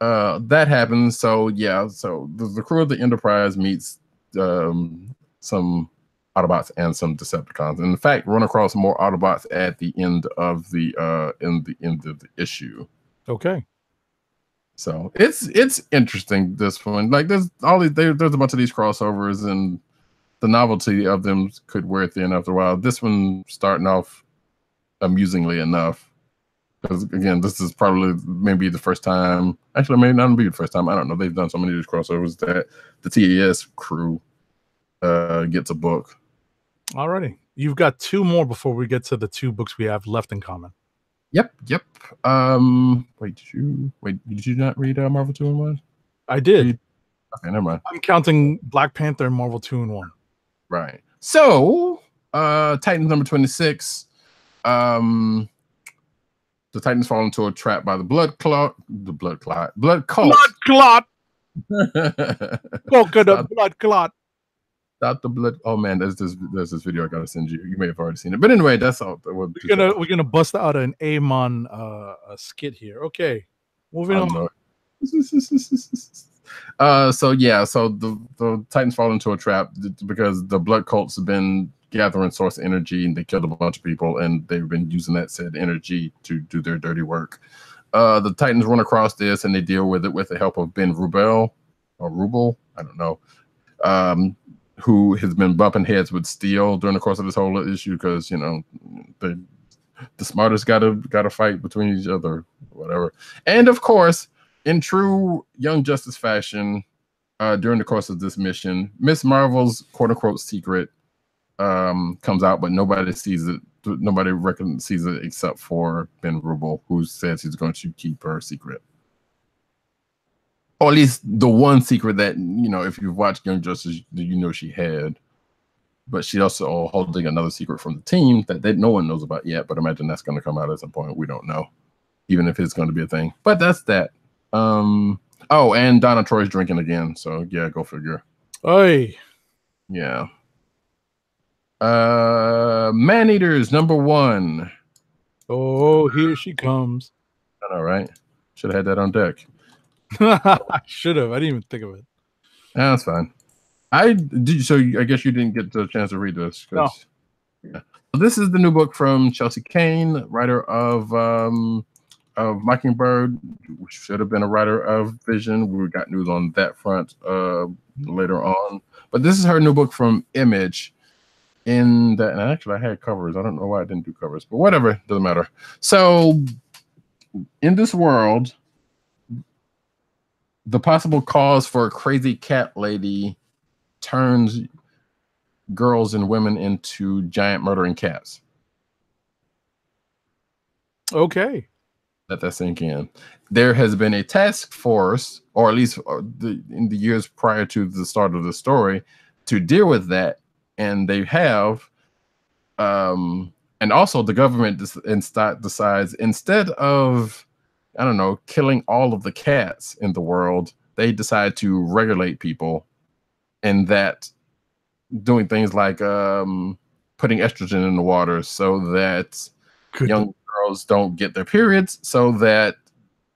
that happens. So yeah, so the crew of the Enterprise meets some Autobots and some Decepticons. And in fact, run across more Autobots at the end of the issue. Okay. So it's interesting, this one. Like there's a bunch of these crossovers, and the novelty of them could wear thin after a while. This one starting off amusingly enough, because again, this is probably maybe the first time. Actually, it may not be the first time. I don't know. They've done so many of these crossovers that the TAS crew gets a book. Alrighty. You've got 2 more before we get to the 2 books we have left in common. Yep. Wait, did you not read Marvel 2-in-1? I did. Okay, never mind. I'm counting Black Panther and Marvel 2-in-1. Right. So, Titans #26. The Titans fall into a trap by the blood clot. Blood clot. Blood clot. Stop the blood. Oh man, there's this video I gotta send you. You may have already seen it, but anyway, that's all. We're gonna bust out an Amon skit here. Okay, moving on. So the Titans fall into a trap because the blood cults have been gathering source energy, and they killed a bunch of people, and they've been using that said energy to do their dirty work. The Titans run across this, and they deal with it with the help of Ben Rubel, I don't know, who has been bumping heads with Steel during the course of this whole issue, because the smartest gotta fight between each other, whatever. And of course, in true Young Justice fashion, during the course of this mission, Miss Marvel's quote unquote secret comes out, but nobody sees it. Nobody sees it except for Ben Rubel, who says he's going to keep her secret. Or at least the one secret that, if you've watched Young Justice, she had. But she also holding another secret from the team that no one knows about yet. But imagine that's going to come out at some point. We don't know, even if it's going to be a thing. But that's that. Oh, and Donna Troy's drinking again. So yeah, go figure. Hey. Yeah. Man-Eaters #1. Oh, here she comes. All right. Should have had that on deck. I should have. I didn't even think of it. That's fine. I did. So I guess you didn't get the chance to read this. No. Yeah. This is the new book from Chelsea Kane, writer of Mockingbird, which should have been a writer of Vision. We got news on that front later on. But this is her new book from Image. And actually, I had covers. I don't know why I didn't do covers, but whatever, doesn't matter. So, in this world, the possible cause for a crazy cat lady turns girls and women into giant murdering cats. Okay. Let that sink in. There has been a task force, or at least in the years prior to the start of the story, to deal with that. And they have, And also the government decides, instead of, I don't know, killing all of the cats in the world, they decide to regulate people, and that doing things like putting estrogen in the water so that young girls don't get their periods, so that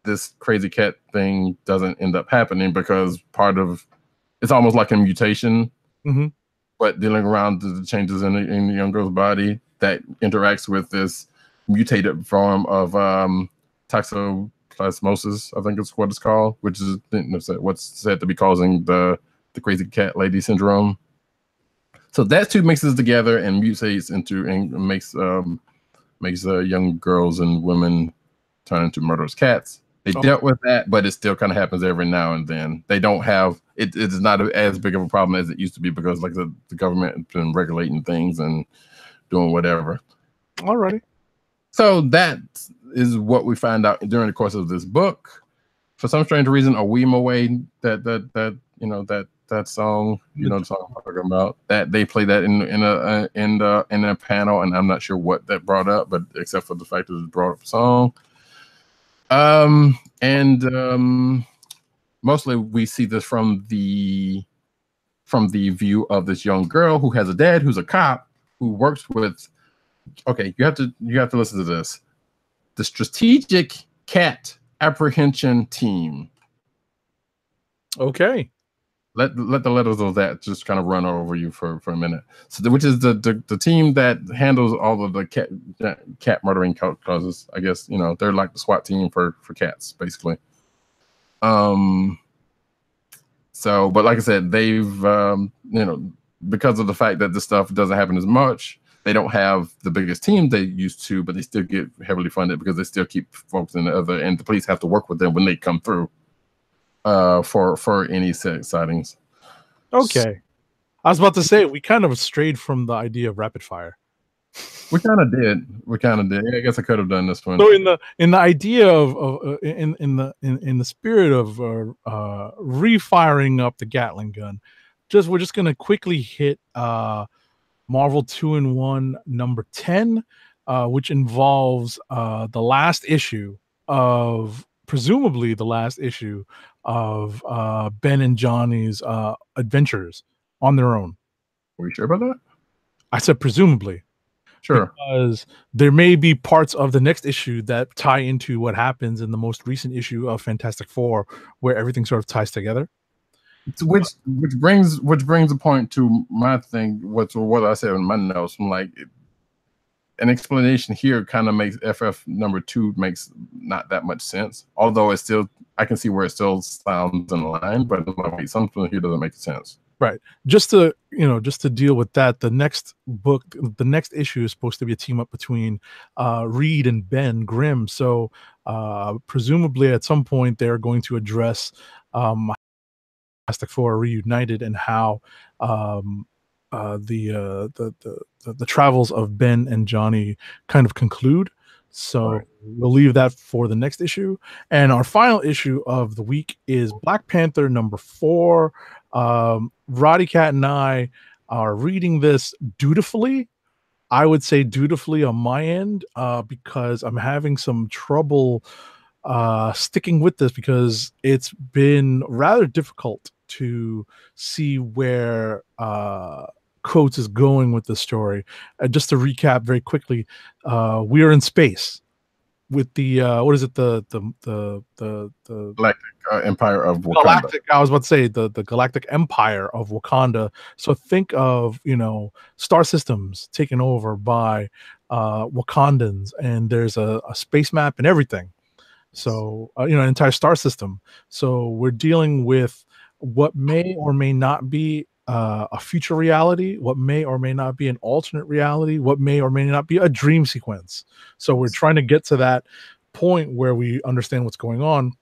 this crazy cat thing doesn't end up happening, because part of it's almost like a mutation, but dealing around the changes in the young girl's body that interacts with this mutated form of toxoplasmosis, I think it's what it's called, which is what's said to be causing the crazy cat lady syndrome. So that two mixes together and mutates into and makes young girls and women turn into murderous cats. They dealt with that, but it still kind of happens every now and then. They don't have it. It's not as big of a problem as it used to be, because like the government has been regulating things and doing whatever. Alrighty. So that is what we find out during the course of this book. For some strange reason, a Weem Away, that song, the song I'm talking about, that they play that in a panel, and I'm not sure what that brought up, but except for the fact that it brought up a song. Mostly we see this from the view of this young girl who has a dad who's a cop who works with. Okay, you have to listen to this. The Strategic Cat Apprehension Team. Okay. Let the letters of that just kind of run over you for a minute. So, which is the team that handles all of the cat murdering causes. I guess they're like the SWAT team for cats, basically. So, but like I said, they've because of the fact that this stuff doesn't happen as much, they don't have the biggest team they used to, but they still get heavily funded because they still keep folks in and the police have to work with them when they come through. For any sightings. Okay. I was about to say, we kind of strayed from the idea of rapid fire. We kind of did. I guess I could have done this one. So in the idea of in the spirit of refiring up the Gatling gun, we're just gonna quickly hit Marvel 2-in-1 number 10, which involves the last issue of presumably the last issue of Ben and Johnny's adventures on their own. Are you sure about that? I said presumably. Sure. Because there may be parts of the next issue that tie into what happens in the most recent issue of Fantastic Four, where everything sort of ties together. Which brings a point to my thing. What I said in my notes. I'm like, an explanation here kind of makes FF number 2 makes not that much sense. Although it's still, I can see where it still sounds in line, but like, something here doesn't make sense. Right. Just to deal with that, the next issue is supposed to be a team up between Reed and Ben Grimm. So presumably at some point they're going to address Fantastic Four reunited and how the travels of Ben and Johnny kind of conclude. So we'll leave that for the next issue. And our final issue of the week is Black Panther number 4. Roddy Cat and I are reading this dutifully. I would say dutifully on my end, because I'm having some trouble sticking with this, because it's been rather difficult to see where Coates is going with the story. Just to recap very quickly, we are in space with the what is it, the Galactic Empire of Wakanda. I was about to say the Galactic Empire of Wakanda. So think of star systems taken over by Wakandans, and there's a space map and everything. So an entire star system. So we're dealing with what may or may not be a future reality, what may or may not be an alternate reality, what may or may not be a dream sequence. So we're trying to get to that point where we understand what's going on.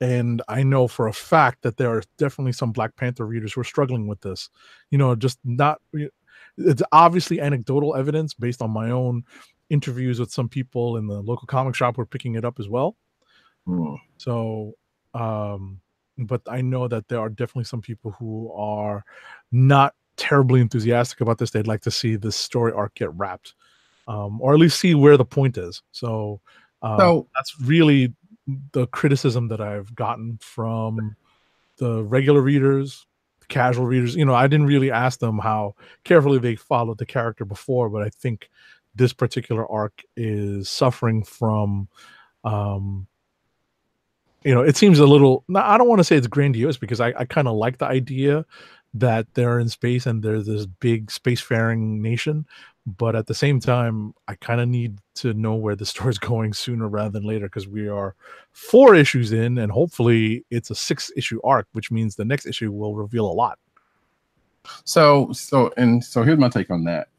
And I know for a fact that there are definitely some Black Panther readers who are struggling with this. It's obviously anecdotal evidence based on my own interviews with some people in the local comic shop who are picking it up as well. So, but I know that there are definitely some people who are not terribly enthusiastic about this. They'd like to see this story arc get wrapped, or at least see where the point is. So that's really the criticism that I've gotten from the regular readers, the casual readers. I didn't really ask them how carefully they followed the character before, but I think this particular arc is suffering from, it seems a little, I don't want to say it's grandiose, because I kind of like the idea that they're in space and they're this big spacefaring nation. But at the same time, I kind of need to know where the story's going sooner rather than later, because we are 4 issues in, and hopefully it's a 6-issue arc, which means the next issue will reveal a lot. So here's my take on that.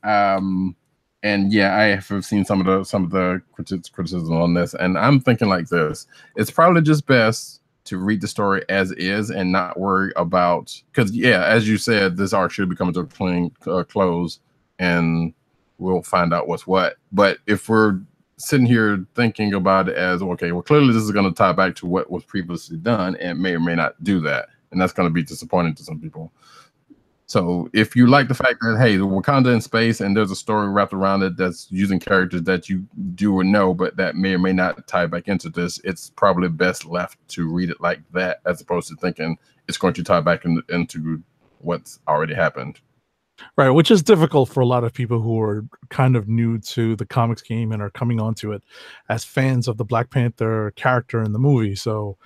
And yeah, I have seen some of the criticism on this, and I'm thinking like this: it's probably just best to read the story as is and not worry about, because yeah, as you said, this arc should be coming to a clean close, and we'll find out what's what. But if we're sitting here thinking about it as, okay, well, clearly this is going to tie back to what was previously done, and may or may not do that, and that's going to be disappointing to some people. So if you like the fact that, hey, the Wakanda in space and there's a story wrapped around it that's using characters that you do or know, but that may or may not tie back into this, it's probably best left to read it like that, as opposed to thinking it's going to tie back into what's already happened. Right, which is difficult for a lot of people who are kind of new to the comics game and are coming onto it as fans of the Black Panther character in the movie. So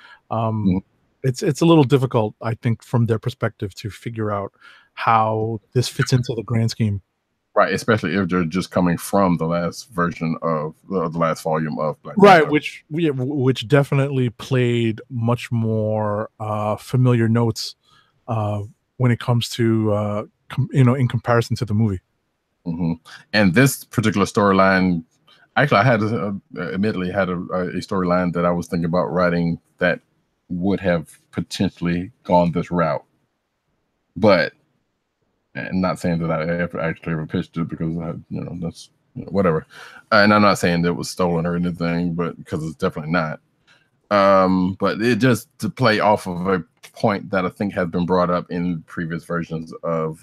it's a little difficult, I think, from their perspective to figure out how this fits into the grand scheme. Right, especially if they're just coming from the last version of the last volume of Black Right, Panther. which definitely played much more familiar notes when it comes to in comparison to the movie. And this particular storyline, actually, I had admittedly had a storyline that I was thinking about writing that would have potentially gone this route, but. And not saying that I ever pitched it, because that's whatever. And I'm not saying that it was stolen or anything, but because it's definitely not. But it just to play off of a point that I think has been brought up in previous versions of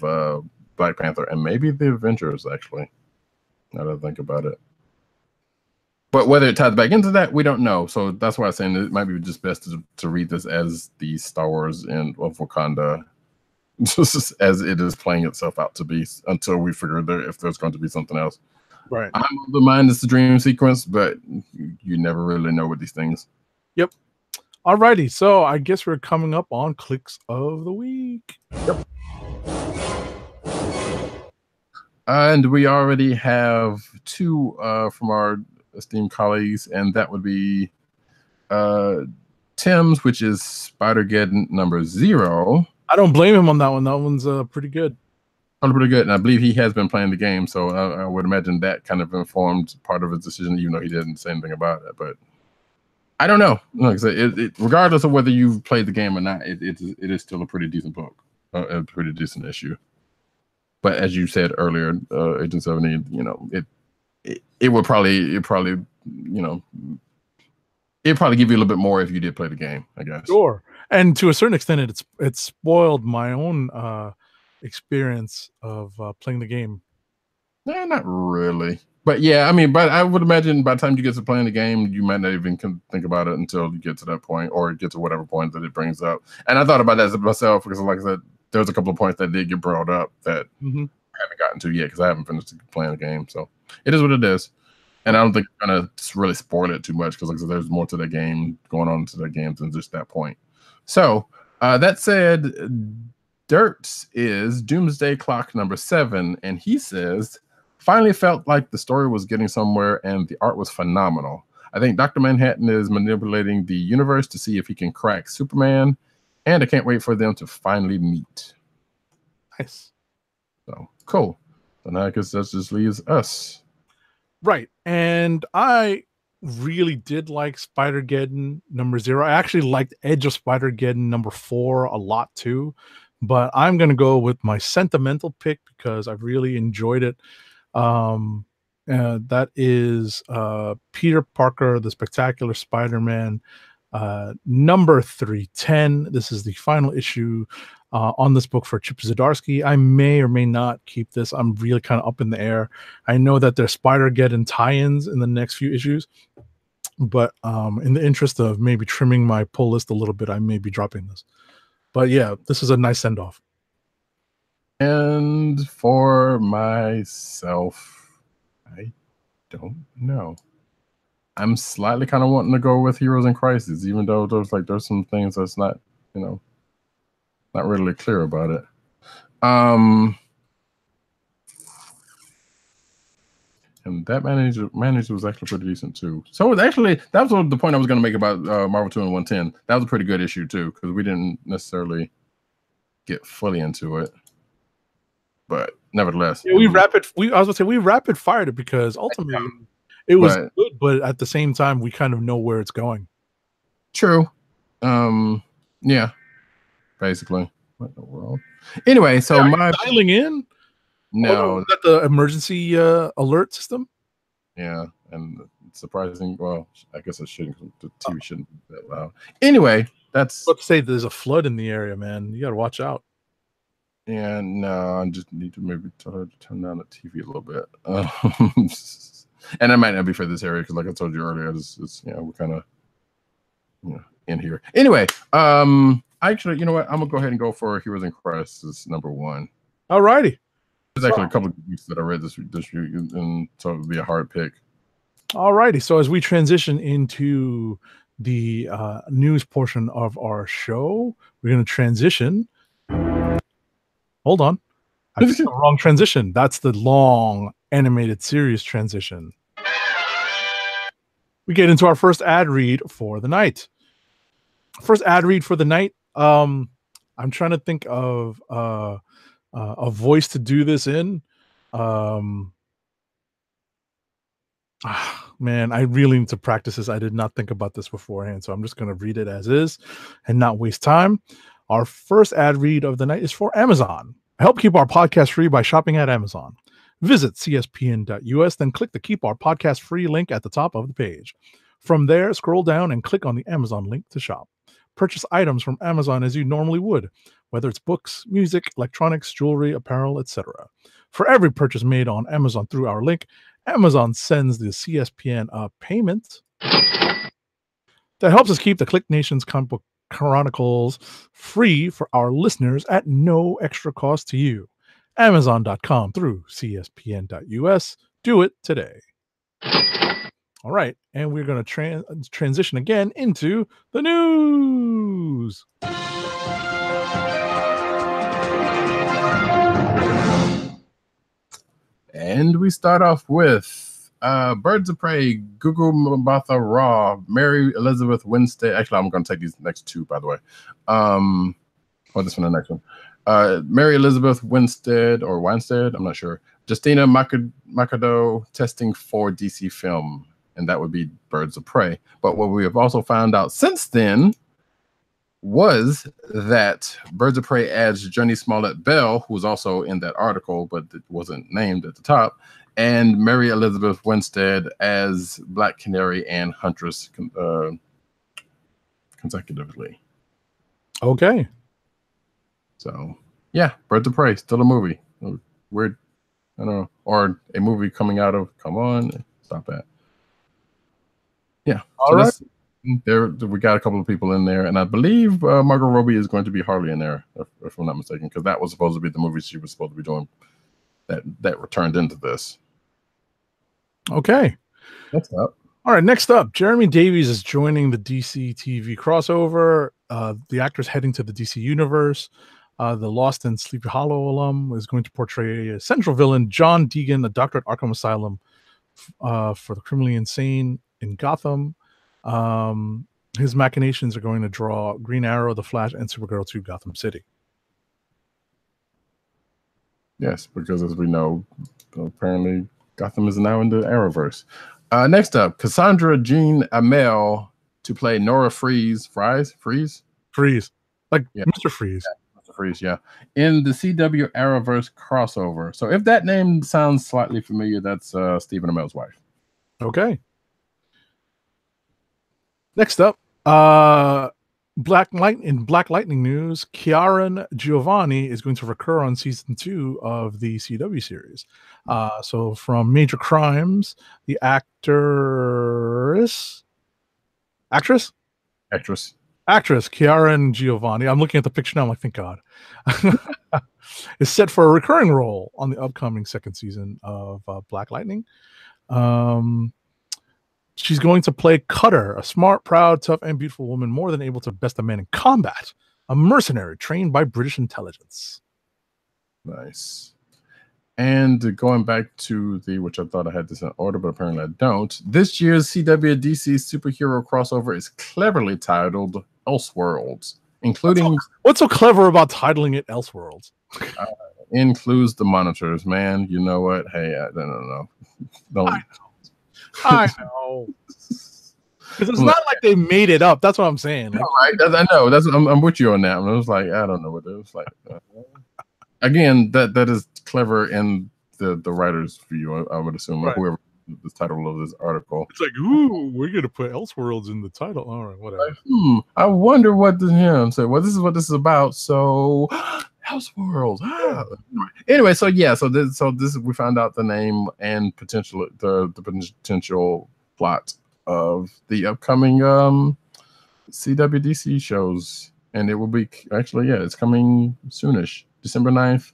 Black Panther and maybe the Avengers, actually. Now that I think about it. But whether it ties back into that, we don't know. So that's why I'm saying it might be just best to read this as the Star Wars of Wakanda, just as it is playing itself out to be, until we figure if there's going to be something else. Right. I'm of the mind it's the dream sequence, but you never really know with these things. Yep. Alrighty, so I guess we're coming up on clicks of the week. Yep. And we already have 2 from our esteemed colleagues, and that would be Tim's, which is Spider-Geddon number 0. I don't blame him on that one. That one's pretty good. Pretty good, and I believe he has been playing the game, so I would imagine that kind of informed part of his decision, even though he didn't say anything about it. But I don't know. Like I said, regardless of whether you've played the game or not, it is still a pretty decent book, a pretty decent issue. But as you said earlier, Agent 70, it would probably it'd probably give you a little bit more if you did play the game, I guess. Sure. And to a certain extent, it spoiled my own experience of playing the game. Yeah, not really. But yeah, I mean, but I would imagine by the time you get to playing the game, you might not even think about it until you get to that point, or get to whatever point that it brings up. And I thought about that myself, because like I said, there's a couple of points that did get brought up that I haven't gotten to yet, because I haven't finished playing the game. So it is what it is. And I don't think I'm going to really spoil it too much, because like I said, there's more to the game going on to the game than just that point. So that said, Dirt's is Doomsday Clock number 7, and he says, finally felt like the story was getting somewhere and the art was phenomenal. I think Dr. Manhattan is manipulating the universe to see if he can crack Superman, and I can't wait for them to finally meet. Nice. So cool. So now I guess that just leaves us. Right. And I really did like Spider-Geddon number 0. I actually liked Edge of Spider-Geddon number 4 a lot too, but I'm going to go with my sentimental pick because I really enjoyed it. That is Peter Parker, the Spectacular Spider-Man, number 310. This is the final issue on this book for Chip Zdarsky. I may or may not keep this. I'm really kind of up in the air. I know that there's Spider-Geddon tie-ins in the next few issues, but in the interest of maybe trimming my pull list a little bit, I may be dropping this. But yeah, this is a nice send-off. And for myself, I don't know. I'm slightly kind of wanting to go with Heroes in Crisis, even though there's some things that's not, not really clear about it. And that manager was actually pretty decent too. So it was actually, that was the point I was going to make about Marvel 2 and 110. That was a pretty good issue too, because we didn't necessarily get fully into it. But nevertheless, yeah, we rapid fired it because ultimately it was good, but at the same time we kind of know where it's going. True. Yeah. Basically. What in the world? Anyway, so my dialing in. No, is that the emergency alert system? Yeah, and it's surprising. Well, I guess I shouldn't. The TV shouldn't be that loud. Anyway, that's. Let's say there's a flood in the area, man. You got to watch out. Yeah, no, I just need to maybe tell her to turn down the TV a little bit. And that might not be for this area because, like I told you earlier, it's we're kind of in here. Anyway, actually, you know what? I'm gonna go ahead and go for Heroes in Crisis #1. All righty. There's actually a couple of weeks that I read this week, and so it would be a hard pick. All righty. So as we transition into the news portion of our show, we're going to transition. Hold on. I picked the wrong transition. That's the long animated series transition. We get into our first ad read for the night. First ad read for the night. I'm trying to think of a voice to do this in. Man, I really need to practice this. I did not think about this beforehand, so I'm just going to read it as is and not waste time. Our first ad read of the night is for Amazon. Help keep our podcast free by shopping at Amazon. Visit cspn.us, then click the Keep Our Podcast Free link at the top of the page. From there, scroll down and click on the Amazon link to shop. Purchase items from Amazon as you normally would, whether it's books, music, electronics, jewelry, apparel, etc. For every purchase made on Amazon through our link, Amazon sends the CSPN a payment that helps us keep the Click Nation's Comic Book Chronicles free for our listeners at no extra cost to you. Amazon.com through CSPN.us. Do it today. All right, and we're going to transition again into the news. And we start off with Birds of Prey, Gugu Mbatha Raw, Mary Elizabeth Winstead. Actually, I'm going to take these next two, by the way. Or this one, the next one. Mary Elizabeth Winstead, or Winstead, I'm not sure. Justina Macado testing for DC Film, and that would be Birds of Prey. But what we have also found out since then was that Birds of Prey adds Johnny Smollett Bell, who was also in that article, but it wasn't named at the top, and Mary Elizabeth Winstead as Black Canary and Huntress consecutively. Okay. So, yeah, Birds of Prey, still a movie. Weird, I don't know, or a movie coming out of, come on, stop that. Yeah. All right. There, we got a couple of people in there, and I believe Margot Robbie is going to be Harley in there, if I'm not mistaken, because that was supposed to be the movie she was supposed to be doing that returned into this. Okay. Next up. All right, next up, Jeremy Davies is joining the DC TV crossover. The actor's heading to the DC universe. The Lost and Sleepy Hollow alum is going to portray a central villain, John Deegan, a doctor at Arkham Asylum for the criminally insane in Gotham. His machinations are going to draw Green Arrow, The Flash, and Supergirl to Gotham City. Yes, because as we know, apparently Gotham is now in the Arrowverse. Next up, Cassandra Jean Amell to play Nora Freeze. Freeze? Like yeah. Mr. Freeze. Yeah, Mr. Freeze, yeah. In the CW Arrowverse crossover. So if that name sounds slightly familiar, that's Stephen Amell's wife. Okay. Next up, Black Lightning news, Kieran Giovanni is going to recur on season 2 of the CW series. So from Major Crimes, the actress Kieran Giovanni. I'm looking at the picture now. I'm like, thank God. Is set for a recurring role on the upcoming second season of Black Lightning. She's going to play Cutter, a smart, proud, tough, and beautiful woman more than able to best a man in combat, a mercenary trained by British intelligence. Nice. And going back to which I thought I had this in order, but apparently I don't. This year's CW DC superhero crossover is cleverly titled Elseworlds, including... What's so clever about titling it Elseworlds? Includes the monitors, man. You know what? Hey, I don't know. I know. Because it's not like they made it up. That's what I'm saying. Like, right? I know. I'm with you on that. I was like, I don't know what it was like. Again, that is clever in the writer's view. I would assume, right. Or whoever the title of this article. It's like, ooh, we're gonna put Elseworlds in the title. All right, whatever. Like, I wonder what this is. Well, this is what this is about. So. Elseworlds. Anyway, so this we found out the name and the potential plot of the upcoming CWDC shows, and it will be it's coming soonish, December 9th.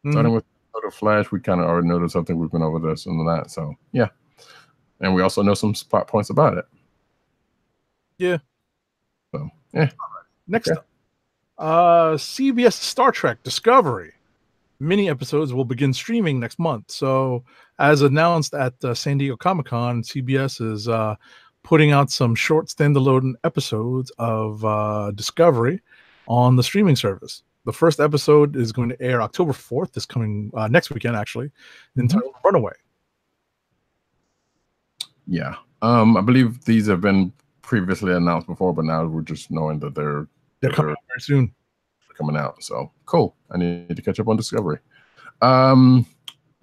Starting with Flash, we kind of already know something. We've been over this and that, so yeah, and we also know some plot points about it. Yeah. So yeah. Next up. CBS Star Trek Discovery mini episodes will begin streaming next month. So, as announced at San Diego Comic-Con, CBS is putting out some short standalone episodes of Discovery on the streaming service. The first episode is going to air October 4th, this coming next weekend, actually, entitled Runaway. Yeah. I believe these have been previously announced before, but now we're just knowing that they're coming out very soon. Coming out, so cool. I need to catch up on Discovery. In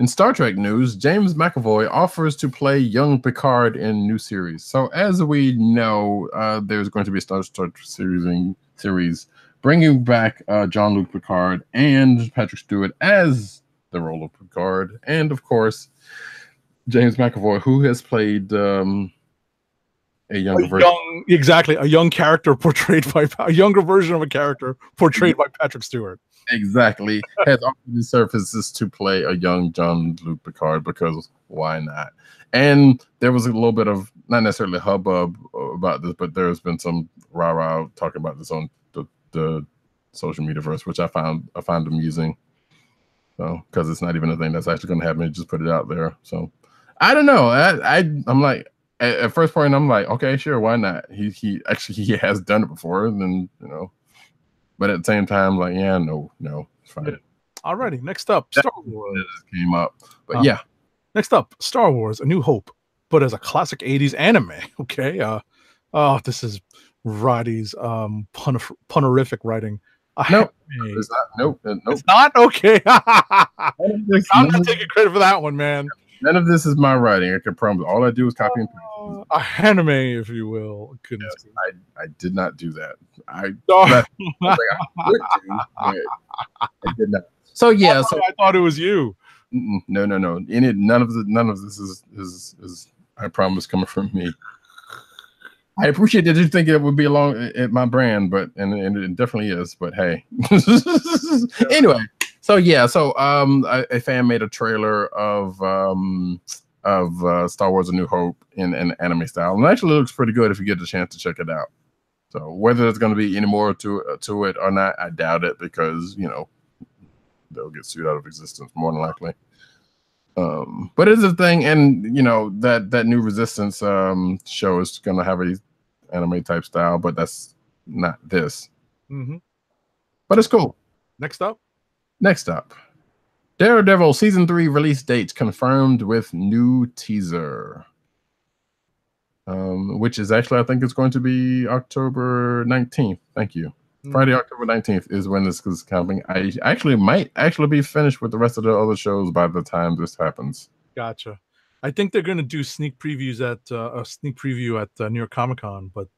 Star Trek news, James McAvoy offers to play young Picard in new series. So as we know, there's going to be a Star Trek series bringing back Jean-Luc Picard and Patrick Stewart as the role of Picard, and of course James McAvoy, who has played a younger character portrayed by a younger version of a character portrayed by Patrick Stewart. Exactly. Has offered surfaces to play a young Jean-Luc Picard because why not? And there was a little bit of not necessarily hubbub about this, but there's been some rah-rah talking about this on the social media verse, which I found amusing. So because it's not even a thing that's actually going to happen, just put it out there. So I don't know. I'm like. At first point, I'm like, okay, sure, why not? He has done it before, and then but at the same time, like, yeah, no, it's fine. Alrighty, next up, Star Wars came up, but yeah. Next up, Star Wars: A New Hope, but as a classic '80s anime. Okay, this is Roddy's punerific writing. Nope, it's not. Nope. It's not okay. I'm not taking credit for that one, man. None of this is my writing. I can promise. All I do is copy and paste. A anime, if you will. Goodness. Yes, I did not do that. I did not. So yeah. I thought it was you. No. None of this is. I promise, coming from me. I appreciate that you think it would be along at my brand, but and it definitely is. But hey, anyway. So yeah, a fan made a trailer of Star Wars: A New Hope in anime style, and it actually looks pretty good if you get the chance to check it out. So whether there's going to be any more to it or not, I doubt it, because they'll get sued out of existence more than likely. But it's a thing, and that new Resistance show is going to have a anime type style, but that's not this. But it's cool. Next up, Daredevil Season 3 release dates confirmed with new teaser. Which is actually, I think it's going to be October 19th. Thank you. Friday, October 19th is when this is coming. I might be finished with the rest of the other shows by the time this happens. Gotcha. I think they're going to do sneak previews at a sneak preview at New York Comic Con, but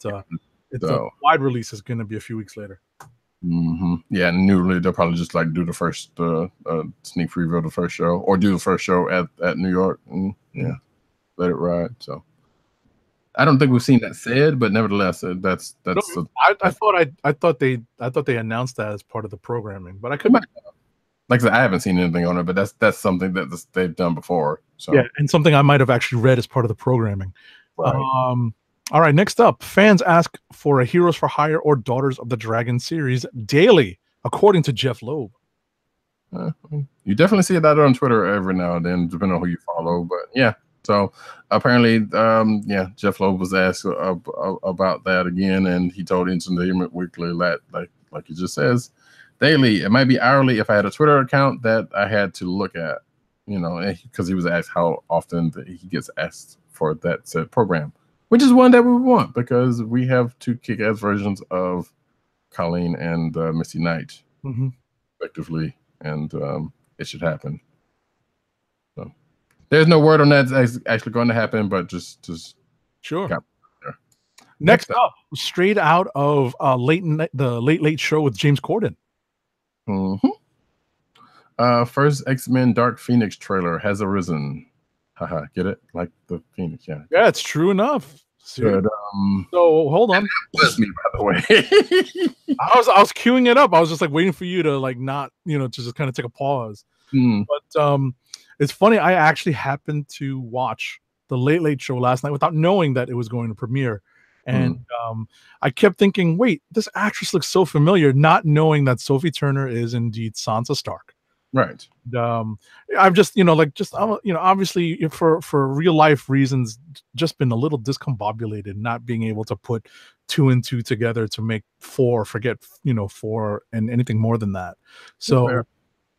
It's a So wide release is going to be a few weeks later. yeah, and newly they'll probably just like do the first sneak preview of the first show, or do the first show at New York, and yeah, let it ride. So I don't think we've seen that said, but nevertheless, that's No, I thought they announced that as part of the programming, but I could. like I said, I haven't seen anything on it, but that's something that they've done before. So Yeah, and something I might have actually read as part of the programming. right. All right, next up, fans ask for a Heroes for Hire or Daughters of the Dragon series daily, according to Jeff Loeb. You definitely see that on Twitter every now and then, depending on who you follow. But yeah, so apparently, yeah, Jeff Loeb was asked about that again, and he told Entertainment Weekly that, like he just says, daily. It might be hourly if I had a Twitter account that I had to look at, because he was asked how often he gets asked for that said program, which is one that we want because we have two kick-ass versions of Colleen and Misty Knight, respectively, and it should happen. So there's no word on that's actually going to happen, but just sure. Next up, straight out of the Late Late Show with James Corden. First X-Men Dark Phoenix trailer has arisen. Haha, get it? Like the Phoenix, yeah. Yeah, it's true enough. Good. So hold on. That's me, by the way. I was queuing it up. I was just like waiting for you to not, to just kind of take a pause. But it's funny. I actually happened to watch the Late Late Show last night without knowing that it was going to premiere. And I kept thinking, wait, this actress looks so familiar, not knowing that Sophie Turner is indeed Sansa Stark. Right. I've just, obviously for real life reasons, just been a little discombobulated, not being able to put 2 and 2 together to make 4, forget, 4 and anything more than that. So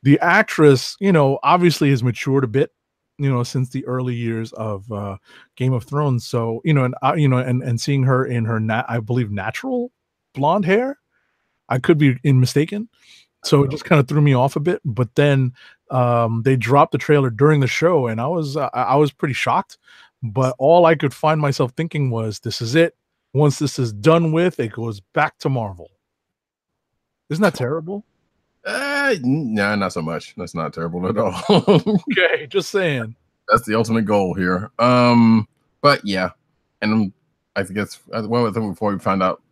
the actress, obviously has matured a bit, since the early years of Game of Thrones. So, and seeing her in her, I believe, natural blonde hair, I could be mistaken. So it just kind of threw me off a bit. But then they dropped the trailer during the show, and I was pretty shocked. But all I could find myself thinking was, this is it. Once this is done with, it goes back to Marvel. Isn't that terrible? Nah, not so much. That's not terrible at all. Okay, just saying. That's the ultimate goal here. But yeah, and I guess before we found out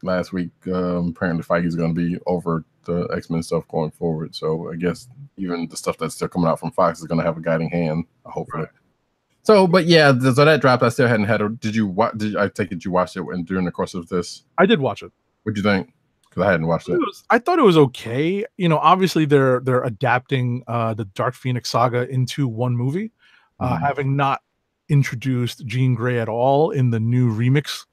last week, apparently Feige's going to be over the X-Men stuff going forward. So I guess even the stuff that's still coming out from Fox is going to have a guiding hand, hopefully. Right. So, but yeah, so that dropped. I still hadn't had. Did you watch? I take it you watched it during the course of this? I did watch it. What'd you think? Because I hadn't watched it. I thought it was okay. Obviously they're adapting the Dark Phoenix saga into one movie, having not introduced Jean Grey at all in the new remix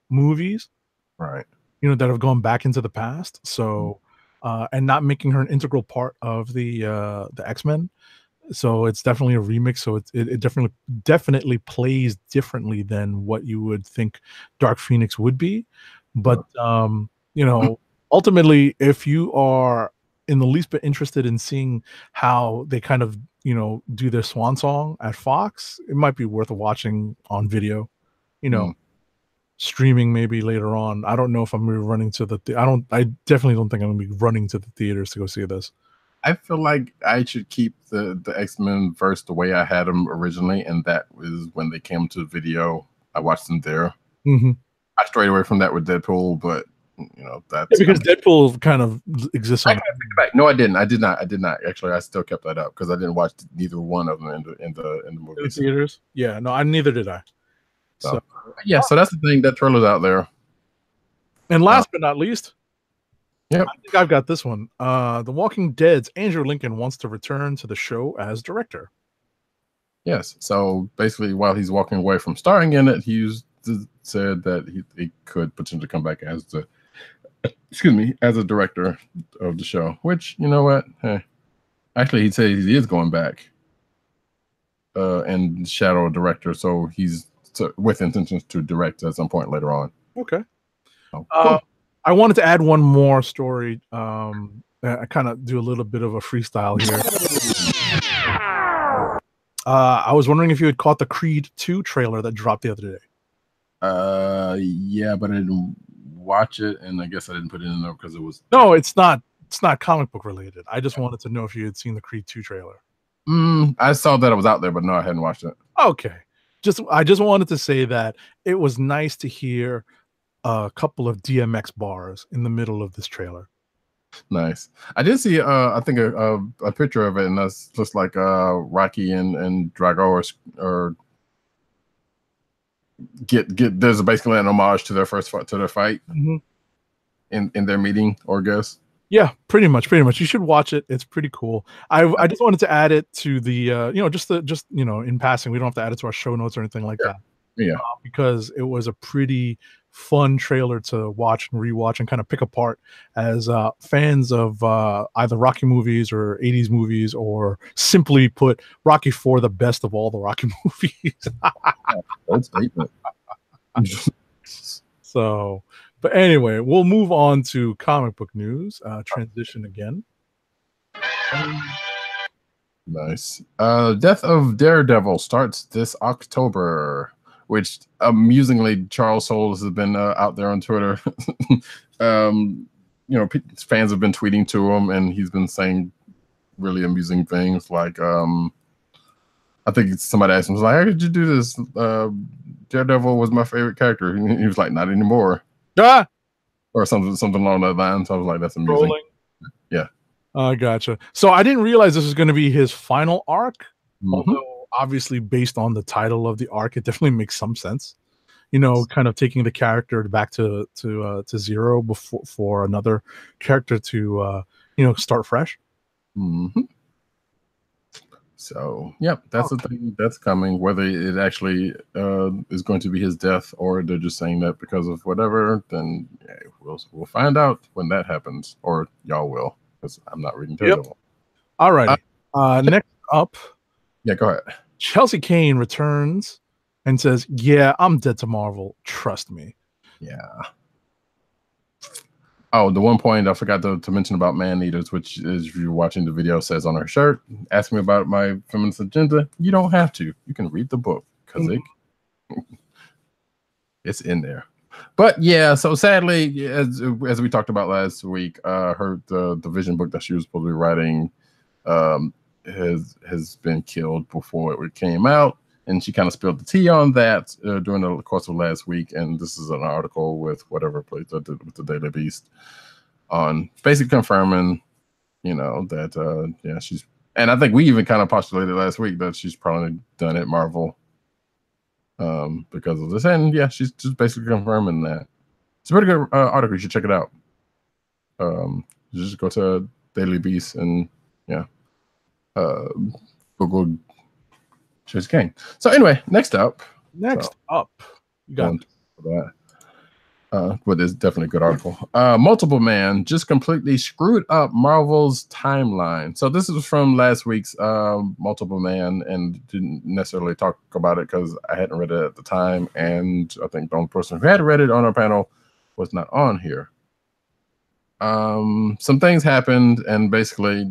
movies, right? That have gone back into the past. So, and not making her an integral part of the X-Men. So it's definitely a remix. So it definitely plays differently than what you would think Dark Phoenix would be. But ultimately, if you are in the least bit interested in seeing how they kind of, do their swan song at Fox, it might be worth watching on video, streaming maybe later on. I don't know if I'm going to be running to I definitely don't think I'm going to be running to the theaters to go see this. I feel like I should keep the X-Men verse the way I had them originally, and that was when they came to video. I watched them there. I strayed away from that with Deadpool, but that's because Deadpool kind of exists on. No, I didn't. I did not. Actually, I still kept that up because I didn't watch neither one of them in the movie theaters. Yeah, no, neither did I. So yeah, so that's the thing. That trailer's out there. And last but not least, I think I've got this one. The Walking Dead's Andrew Lincoln wants to return to the show as director. Yes. So basically, while he's walking away from starring in it, he said that he could potentially come back as as a director of the show. Which, you know what? Hey, actually, he said he is going back and shadow director. So he's with intentions to direct at some point later on. Okay. So, cool. I wanted to add one more story. I kind of do a little bit of a freestyle here. I was wondering if you had caught the Creed 2 trailer that dropped the other day. Yeah, but I didn't watch it, and I guess I didn't put it in there because it was. No, it's not. It's not comic book related. I just wanted to know if you had seen the Creed 2 trailer. I saw that it was out there, but no, I hadn't watched it. Okay. I just wanted to say that it was nice to hear a couple of DMX bars in the middle of this trailer. Nice. I did see I think a picture of it, and that's just like Rocky and Drago or get there's basically an homage to their fight in their meeting, or guess. Yeah, pretty much. You should watch it. It's pretty cool. I just wanted to add it to the just in passing. We don't have to add it to our show notes or anything like that. Yeah. Because it was a pretty fun trailer to watch and rewatch and kind of pick apart as fans of either Rocky movies or 80s movies, or simply put, Rocky IV, the best of all the Rocky movies. That's statement. So, but anyway, we'll move on to comic book news. Transition again. Nice. Death of Daredevil starts this October, which amusingly Charles Soules has been out there on Twitter. Fans have been tweeting to him, and he's been saying really amusing things like, I think somebody asked him, like, how did you do this? Daredevil was my favorite character. And he was like, not anymore. Or something along that line. So I was like, that's amusing. Rolling. Yeah. I gotcha. So I didn't realize this was going to be his final arc. Although obviously based on the title of the arc, it definitely makes some sense. Kind of taking the character back to zero before for another character to start fresh. So that's the thing that's coming. Whether it actually is going to be his death, or they're just saying that because of whatever, then we'll find out when that happens, or y'all will, because I'm not reading Daredevil. All right. Next up. Yeah, go ahead. Chelsea Kane returns and says, "Yeah, I'm dead to Marvel. Trust me." Yeah. Oh, the one point I forgot to mention about man-eaters, which is, if you're watching the video, says on her shirt, ask me about my feminist agenda. You don't have to. You can read the book, because it's in there. But yeah, so sadly, as we talked about last week, the Vision book that she was supposed to be writing has been killed before it came out. And she kind of spilled the tea on that during the course of last week. And this is an article with whatever place with the Daily Beast on basically confirming, that she's, and I think we even kind of postulated last week that she's probably done at Marvel because of this. And yeah, she's just basically confirming that. It's a pretty good article. You should check it out. Just go to Daily Beast and Google Chelsea Kane. So anyway, next up, you got that. But it's definitely a good article. Multiple Man just completely screwed up Marvel's timeline. So this is from last week's Multiple Man, and didn't necessarily talk about it because I hadn't read it at the time, and I think the only person who had read it on our panel was not on here. Some things happened, and basically,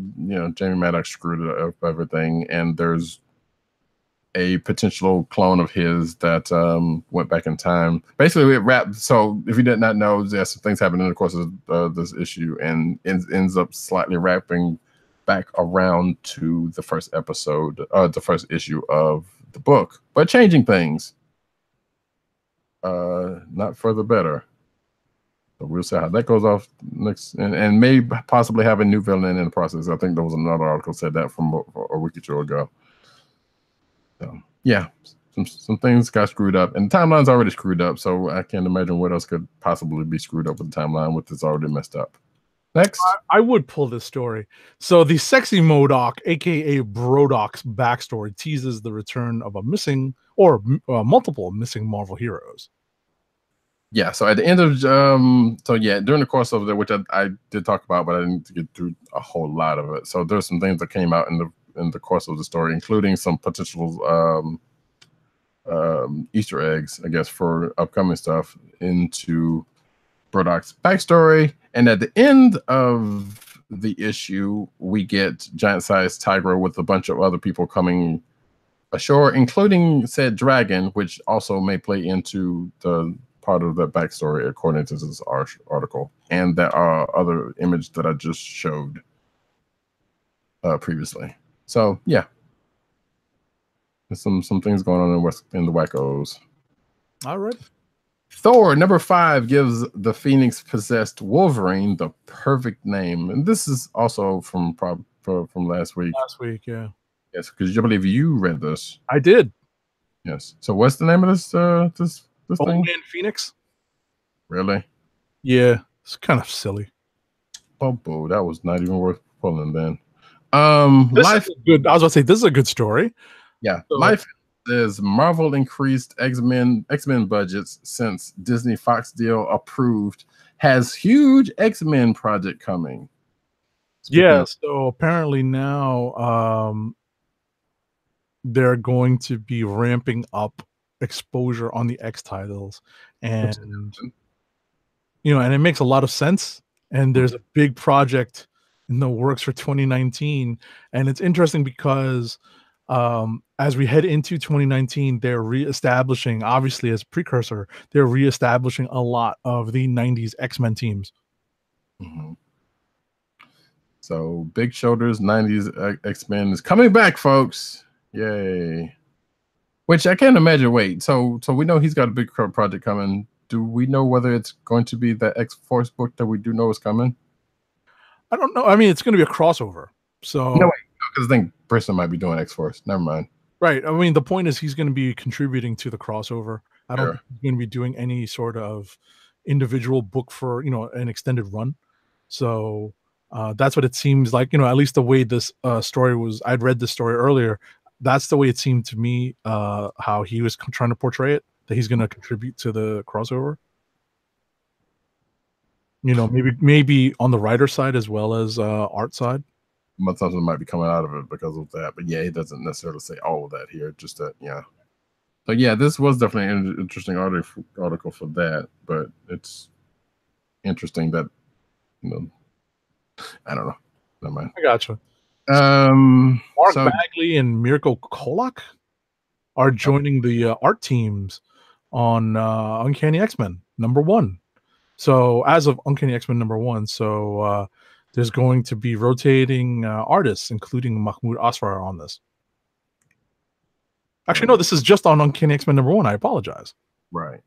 Jamie Maddox screwed up everything, and there's a potential clone of his that went back in time. Basically, it wrapped. So if you did not know, there's some things happened in the course of this issue, and ends up slightly wrapping back around to the first episode, the first issue of the book, but changing things. Not for the better. So we'll see how that goes off next, and may possibly have a new villain in the process. I think there was another article said that from a week or two ago. So yeah, some things got screwed up, and the timeline's already screwed up. So I can't imagine what else could possibly be screwed up with the timeline, with this already messed up. Next, I would pull this story. So the sexy MODOK, aka Brodok's backstory, teases the return of a missing or multiple missing Marvel heroes. Yeah, so at the end of during the course of which I did talk about, but I didn't get through a whole lot of it. So there's some things that came out in the course of the story, including some potential Easter eggs, I guess, for upcoming stuff into Brodok's backstory. And at the end of the issue, we get giant-sized Tigra with a bunch of other people coming ashore, including said dragon, which also may play into the part of the backstory according to this article, and that other image that I just showed previously. So yeah, there's some things going on in the wackos. All right. Thor #5 gives the Phoenix possessed Wolverine the perfect name, and this is also from last week. Last week, yeah. Yes, because I believe you read this. I did. Yes. So what's the name of this Old thing? Man Phoenix. Really? Yeah, it's kind of silly. Oh, that was not even worth pulling then. Life is good. I was about to say this is a good story. Yeah, so, Life says Marvel increased X-Men budgets since Disney Fox deal approved. Has huge X-Men project coming. Yeah, so apparently now they're going to be ramping up exposure on the X titles, and and it makes a lot of sense. And there's a big project in the works for 2019, and it's interesting because as we head into 2019, they're reestablishing, obviously as precursor, they're reestablishing a lot of the 90s X-Men teams. Mm-hmm. So Big Shoulders 90s X-Men is coming back, folks. Yay. Which I can't imagine. Wait, so we know he's got a big project coming. Do we know whether it's going to be the X-Force book that we do know is coming? I don't know. I mean, it's going to be a crossover. So no, because I think Brisson might be doing X-Force. Never mind. Right. I mean, the point is he's going to be contributing to the crossover. I don't think he's going to be doing any sort of individual book for, an extended run. So that's what it seems like, at least the way this story was. I'd read this story earlier. That's the way it seemed to me, how he was trying to portray it, that he's going to contribute to the crossover. Maybe on the writer side as well as art side. Something might be coming out of it because of that, but yeah, he doesn't necessarily say all of that here. Just that, yeah. So yeah, this was definitely an interesting article for that, but it's interesting that I don't know. Never mind. I gotcha. Mark Bagley and Mirko Kolak are joining the art teams on Uncanny X-Men #1. So as of Uncanny X-Men #1, so there's going to be rotating artists, including Mahmoud Asrar on this. Actually, no, this is just on Uncanny X-Men #1. I apologize. Right.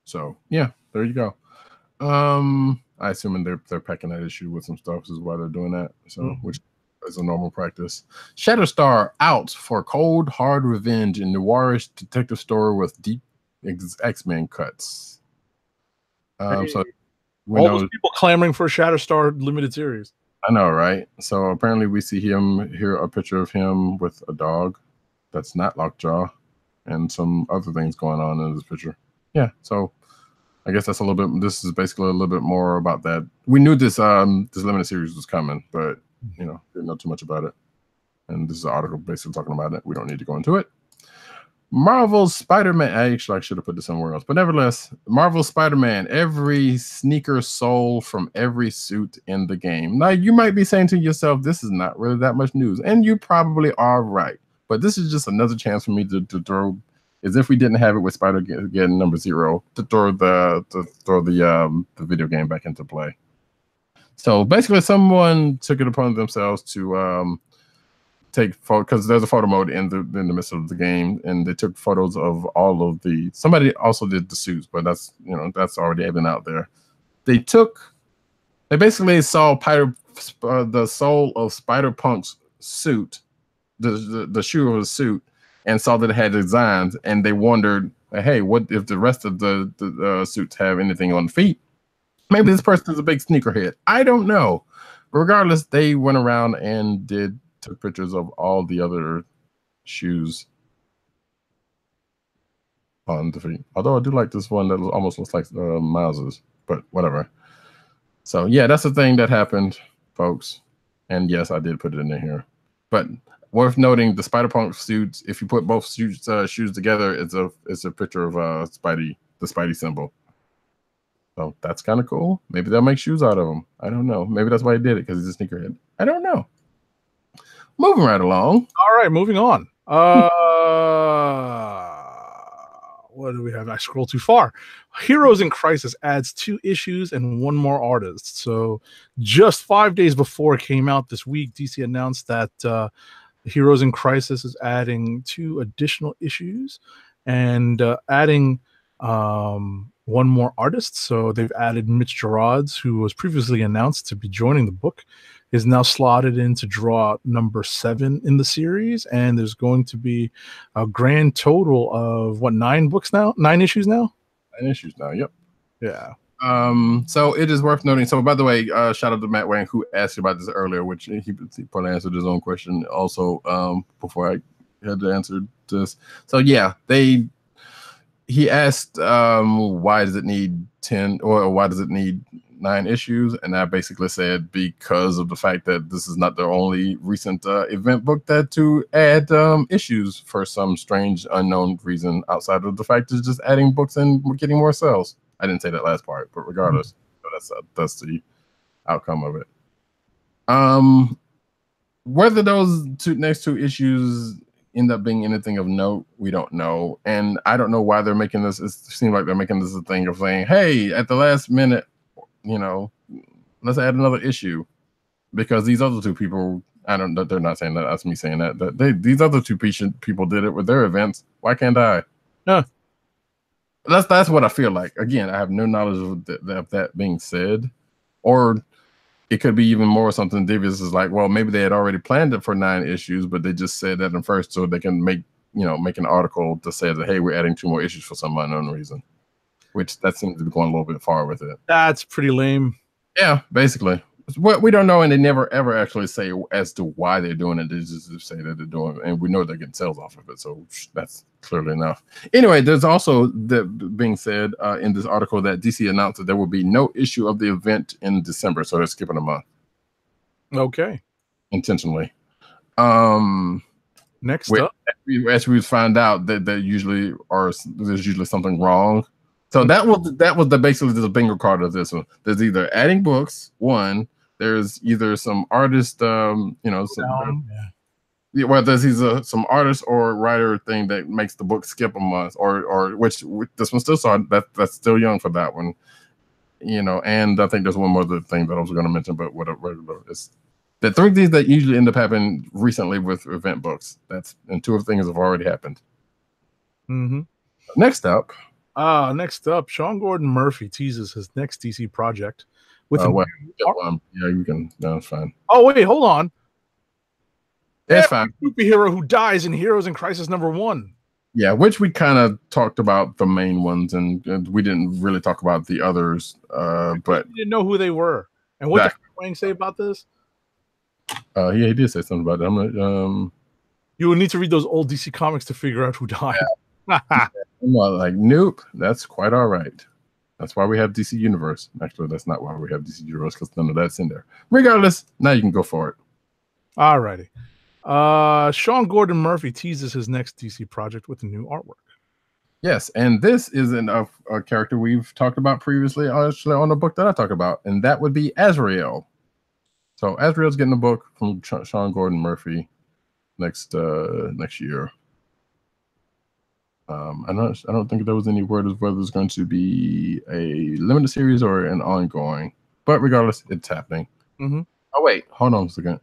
So yeah, there you go. I assume they're packing that issue with some stuff, is why they're doing that. So which is a normal practice. Shatterstar out for cold hard revenge in noirish detective story with deep X-Men cuts. So all those people clamoring for a Shatterstar limited series. I know, right? So apparently we see a picture of him with a dog that's not Lockjaw, and some other things going on in this picture. Yeah, so I guess that's a little bit. This is basically a little bit more about that. We knew this limited series was coming, but didn't know too much about it. And this is an article basically talking about it. We don't need to go into it. Marvel's Spider-Man. I should have put this somewhere else, but nevertheless, Marvel's Spider-Man. Every sneaker sold from every suit in the game. Now you might be saying to yourself, "This is not really that much news," and you probably are right. But this is just another chance for me to throw, as if we didn't have it with Spider-Man #0, to throw the video game back into play. So basically, someone took it upon themselves to take photo, because there's a photo mode in the midst of the game, and they took photos of all of the. Somebody also did the suits, but that's already been out there. They basically saw the sole of Spider-Punk's suit, the shoe of his suit, and saw that it had designs, and they wondered, hey, what if the rest of the suits have anything on the feet? Maybe this person is a big sneakerhead. I don't know. But regardless, they went around and took pictures of all the other shoes on the feet. Although I do like this one that almost looks like Miles's, but whatever. So yeah, that's the thing that happened, folks. And yes, I did put it in here. But worth noting, the Spider-Punk suits, if you put both shoes together, it's a picture of the Spidey symbol. So that's kind of cool. Maybe they'll make shoes out of them. I don't know. Maybe that's why he did it, because he's a sneakerhead. I don't know. moving right along. All right, moving on. What do we have? I scroll too far. Heroes in Crisis adds 2 issues and 1 more artist. So just 5 days before it came out this week, DC announced that Heroes in Crisis is adding 2 additional issues and adding 1 more artist. So they've added Mitch Gerads, who was previously announced to be joining the book, is now slotted in to draw number 7 in the series, and there's going to be a grand total of 9 books now, 9 issues now. 9 issues now. Yep. Yeah. So it is worth noting. So by the way, shout out to Matt Wang, who asked you about this earlier, which he probably answered his own question also before I had to answer this. So yeah, he asked why does it need 10 or why does it need 9 issues, and I basically said because of the fact that this is not the only recent event book that to add issues for some strange unknown reason outside of the fact it's just adding books and getting more sales. I didn't say that last part, but regardless, that's the outcome of it. Whether those next 2 issues end up being anything of note, we don't know, and I don't know why they're making this. It seems like they're making this a thing of saying, "Hey, at the last minute, let's add another issue," because these other 2 people, I don't know, they're not saying that. That's me saying that. These other 2 people did it with their events. Why can't I? No. That's what I feel like. Again, I have no knowledge of that being said, or it could be even more something devious. Is like, well, maybe they had already planned it for 9 issues, but they just said that in first so they can make an article to say that, hey, we're adding 2 more issues for some unknown reason. Which that seems to be going a little bit far with it. That's pretty lame. Yeah, basically. We don't know, and they never ever actually say as to why they're doing it. They just say that they're doing it, and we know they're getting sales off of it, so that's clearly enough. Anyway, there's also that being said in this article that DC announced that there will be no issue of the event in December, so they're skipping a month. Okay. Intentionally. Next up, as we find out that there's usually something wrong. So that was basically the bingo card of this one. There's either adding books, one. There's either some artist, there's either some artist or writer thing that makes the book skip a month, or which this one still saw that's still young for that one, And I think there's one more other thing that I was going to mention, but whatever. It's the 3 things that usually end up happening recently with event books. And 2 of the things have already happened. Mm-hmm. Next up, Sean Gordon Murphy teases his next DC project with you can. No, it's fine. Oh wait, hold on. It's fine. Superhero who dies in Heroes in Crisis #1. Yeah, which we kind of talked about the main ones, and we didn't really talk about the others. But we didn't know who they were. And what did Wang say about this? He did say something about it. You will need to read those old DC comics to figure out who died. Yeah. I'm like, nope, that's quite all right. That's why we have DC Universe. Actually, that's not why we have DC Universe, because none of that's in there. Regardless, now you can go for it. All righty. Sean Gordon Murphy teases his next DC project with new artwork. Yes, and this is a character we've talked about previously, actually, on the book that I talked about, and that would be Azrael. So Azrael's getting a book from Sean Gordon Murphy next year. I don't think there was any word of whether it's going to be a limited series or an ongoing, but regardless, it's happening. Mm-hmm. Oh wait, hold on a second.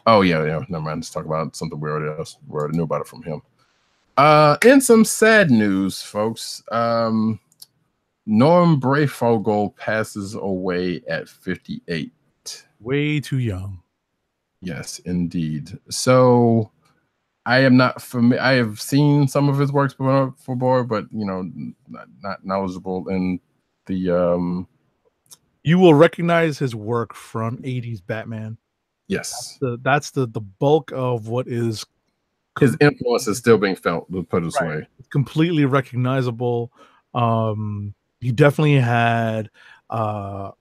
Oh yeah, never mind. Let's talk about something we already knew about it from him. In some sad news, folks, Norm Breyfogle passes away at 58. Way too young. Yes, indeed. So I am not familiar. I have seen some of his works before, but not knowledgeable in the. You will recognize his work from 80s Batman. Yes, that's the bulk of what is. His influence is still being felt. We'll put it this way. It's completely recognizable. He definitely had a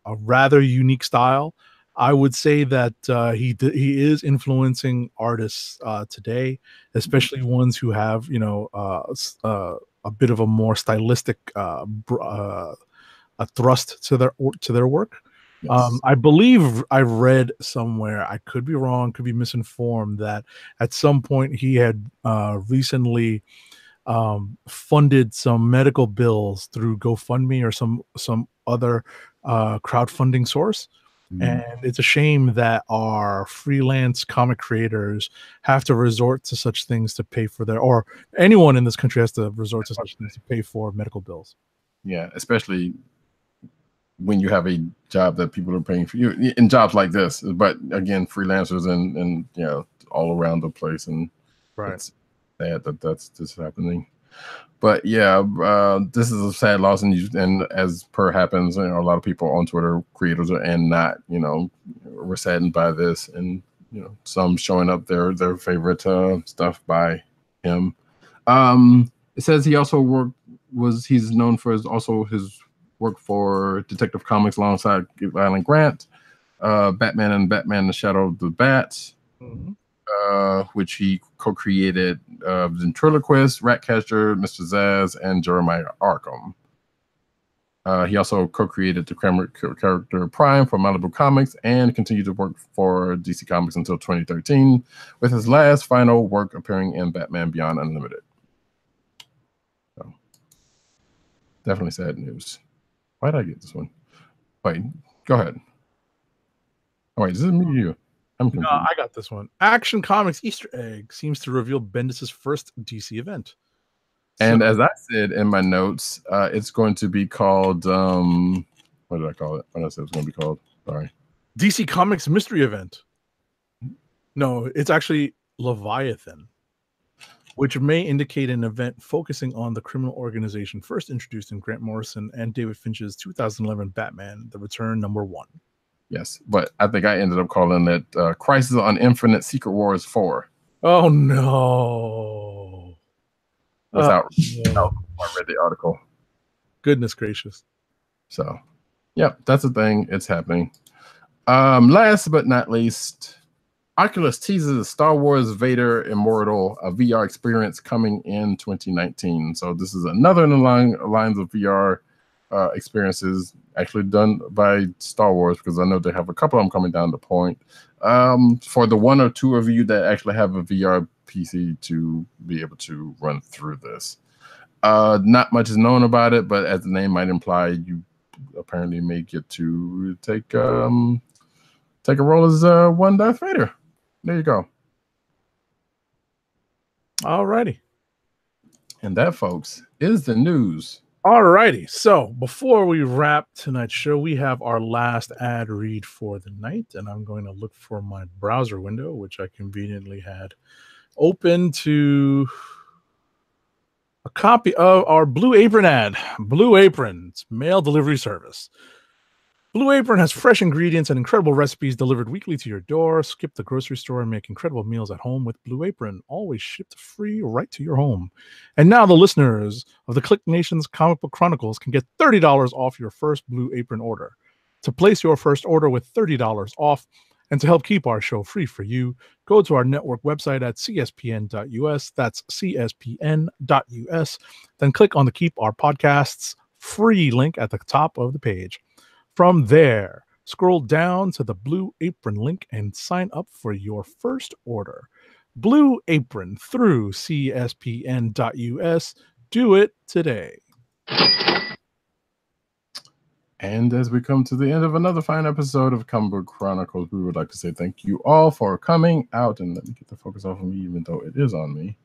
rather unique style. I would say that he is influencing artists today, especially ones who have a bit of a more stylistic a thrust to their work. Yes. I believe I read somewhere, I could be wrong, could be misinformed, that at some point he had recently funded some medical bills through GoFundMe or some other crowdfunding source. Mm. And it's a shame that our freelance comic creators have to resort to such things to pay for their, or anyone in this country has to resort to such things to pay for medical bills. Yeah, especially when you have a job that people are paying for you in jobs like this. But again, freelancers and all around the place, and Right. it's sad that that's just happening. But yeah, this is a sad loss, and as per happens, a lot of people on Twitter, creators and not, were saddened by this, and some showing up their favorite stuff by him. It says he also he's known for his work for Detective Comics alongside Alan Grant, Batman and Batman: The Shadow of the Bat. Mm-hmm. Which he co-created Ventriloquist, Ratcatcher, Mr. Zaz, and Jeremiah Arkham. He also co-created the character Prime for Malibu Comics and continued to work for DC Comics until 2013, with his last final work appearing in Batman Beyond Unlimited. So, definitely sad news. Why did I get this one? Wait, go ahead. Oh, wait, is this me or you? I'm confused. No, I got this one. Action Comics Easter egg seems to reveal Bendis' first DC event. And as I said in my notes, it's going to be called, what did I call it? What did I say it was going to be called? Sorry. DC Comics Mystery Event. No, it's actually Leviathan, which may indicate an event focusing on the criminal organization first introduced in Grant Morrison and David Finch's 2011 Batman: The Return #1. Yes, but I think I ended up calling it Crisis on Infinite Secret Wars 4. Oh, no. Without I read the article. Goodness gracious. So, yep, that's a thing. It's happening. Last but not least, Oculus teases Star Wars Vader Immortal, a VR experience coming in 2019. So this is another in the lines of VR experiences actually done by Star Wars, because I know they have a couple of them coming down the point. For the one or two of you that actually have a VR PC to be able to run through this. Not much is known about it, but as the name might imply, you apparently may get to take a role as one Darth Vader. There you go. Alrighty. And that, folks, is the news. Alrighty. So before we wrap tonight's show, we have our last ad read for the night, and I'm going to look for my browser window, which I conveniently had open to a copy of our Blue Apron ad. Blue Apron, it's mail delivery service. Blue Apron has fresh ingredients and incredible recipes delivered weekly to your door. Skip the grocery store and make incredible meals at home with Blue Apron, always shipped free right to your home. And now the listeners of the KLIQ Nation's Comic Book Chronicles can get $30 off your first Blue Apron order. To place your first order with $30 off, and to help keep our show free for you, go to our network website at cspn.us. That's cspn.us. Then click on the Keep Our Podcasts free link at the top of the page. From there, scroll down to the Blue Apron link and sign up for your first order. Blue Apron through cspn.us. Do it today. And as we come to the end of another fine episode of Comic Book Chronicles, we would like to say thank you all for coming out. And let me get the focus off of me, even though it is on me.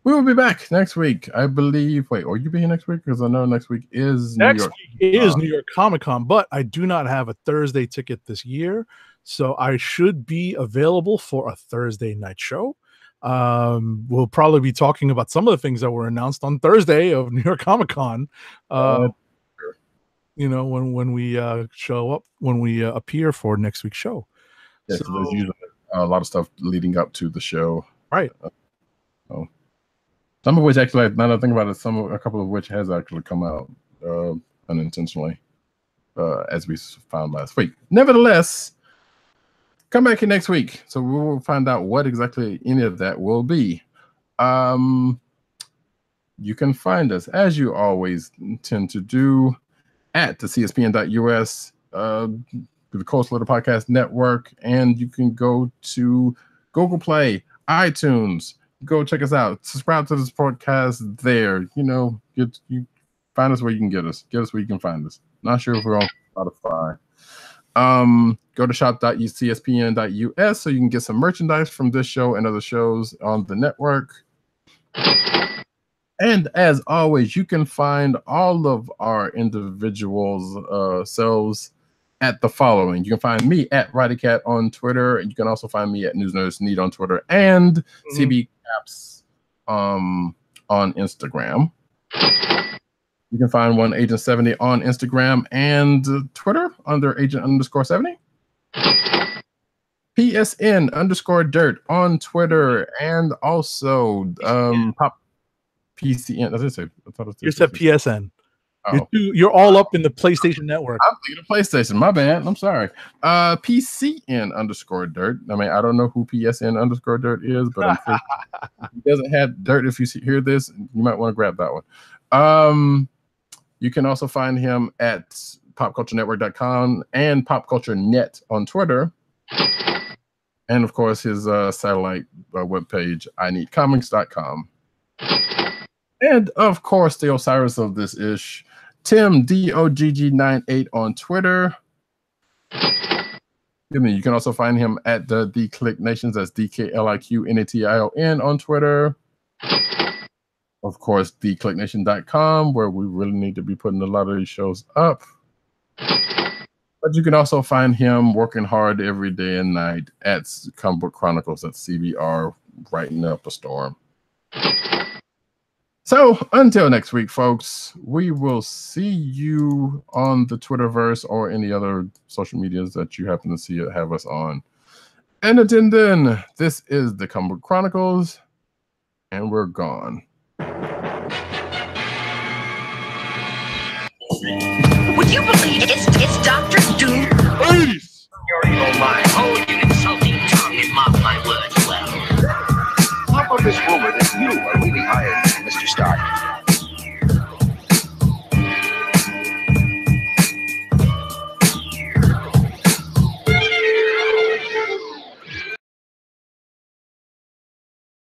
We will be back next week, I believe. Wait, will you be here next week? Because I know next week is New York. Week is New York Comic Con, but I do not have a Thursday ticket this year, so I should be available for a Thursday night show. We'll probably be talking about some of the things that were announced on Thursday of New York Comic Con. When we show up, when we appear for next week's show. Yeah, so there's usually a lot of stuff leading up to the show, right? Some of which actually, now that I think about it, a couple of which has actually come out unintentionally, as we found last week. Nevertheless, come back here next week, so we will find out what exactly any of that will be. You can find us, as you always tend to do, at the CSPN.us, the Coastal Little Podcast Network, and you can go to Google Play, iTunes. Go check us out. Subscribe to this podcast there. You know, you find us where you can get us. Get us where you can find us. Not sure if we're on Spotify. Go to shop.cspn.us so you can get some merchandise from this show and other shows on the network. And as always, you can find all of our individuals' selves at the following. You can find me at RowdyCat on Twitter, and you can also find me at News Nerds Need on Twitter and CB Caps on Instagram. You can find one Agent 70 on Instagram and Twitter under Agent_70. PSN_dirt on Twitter and also Pop PCN. As I said, You said PSN. Oh. You're all up in the PlayStation Network. I'm thinking of PlayStation. My bad. I'm sorry. PCN_dirt. I mean, I don't know who PSN_dirt is, but I'm pretty he doesn't have dirt. If you hear this, you might want to grab that one. You can also find him at popculturenetwork.com and popculturenet on Twitter. And of course, his satellite webpage, ineedcomics.com. And of course, the Osiris of this ish, Tim DOGG98 on Twitter. You can also find him at the KLIQ Nations. That's DKLIQ on Twitter. Of course, thekliqnation.com, where we really need to be putting a lot of these shows up. But you can also find him working hard every day and night at Comic Book Chronicles at CBR, writing up a storm. So until next week, folks, we will see you on the Twitterverse or any other social medias that you happen to see it have us on. And until then, this is the Comic Book Chronicles, and we're gone. Would you believe it's Dr. Doom? Peace! Your evil mind. Oh,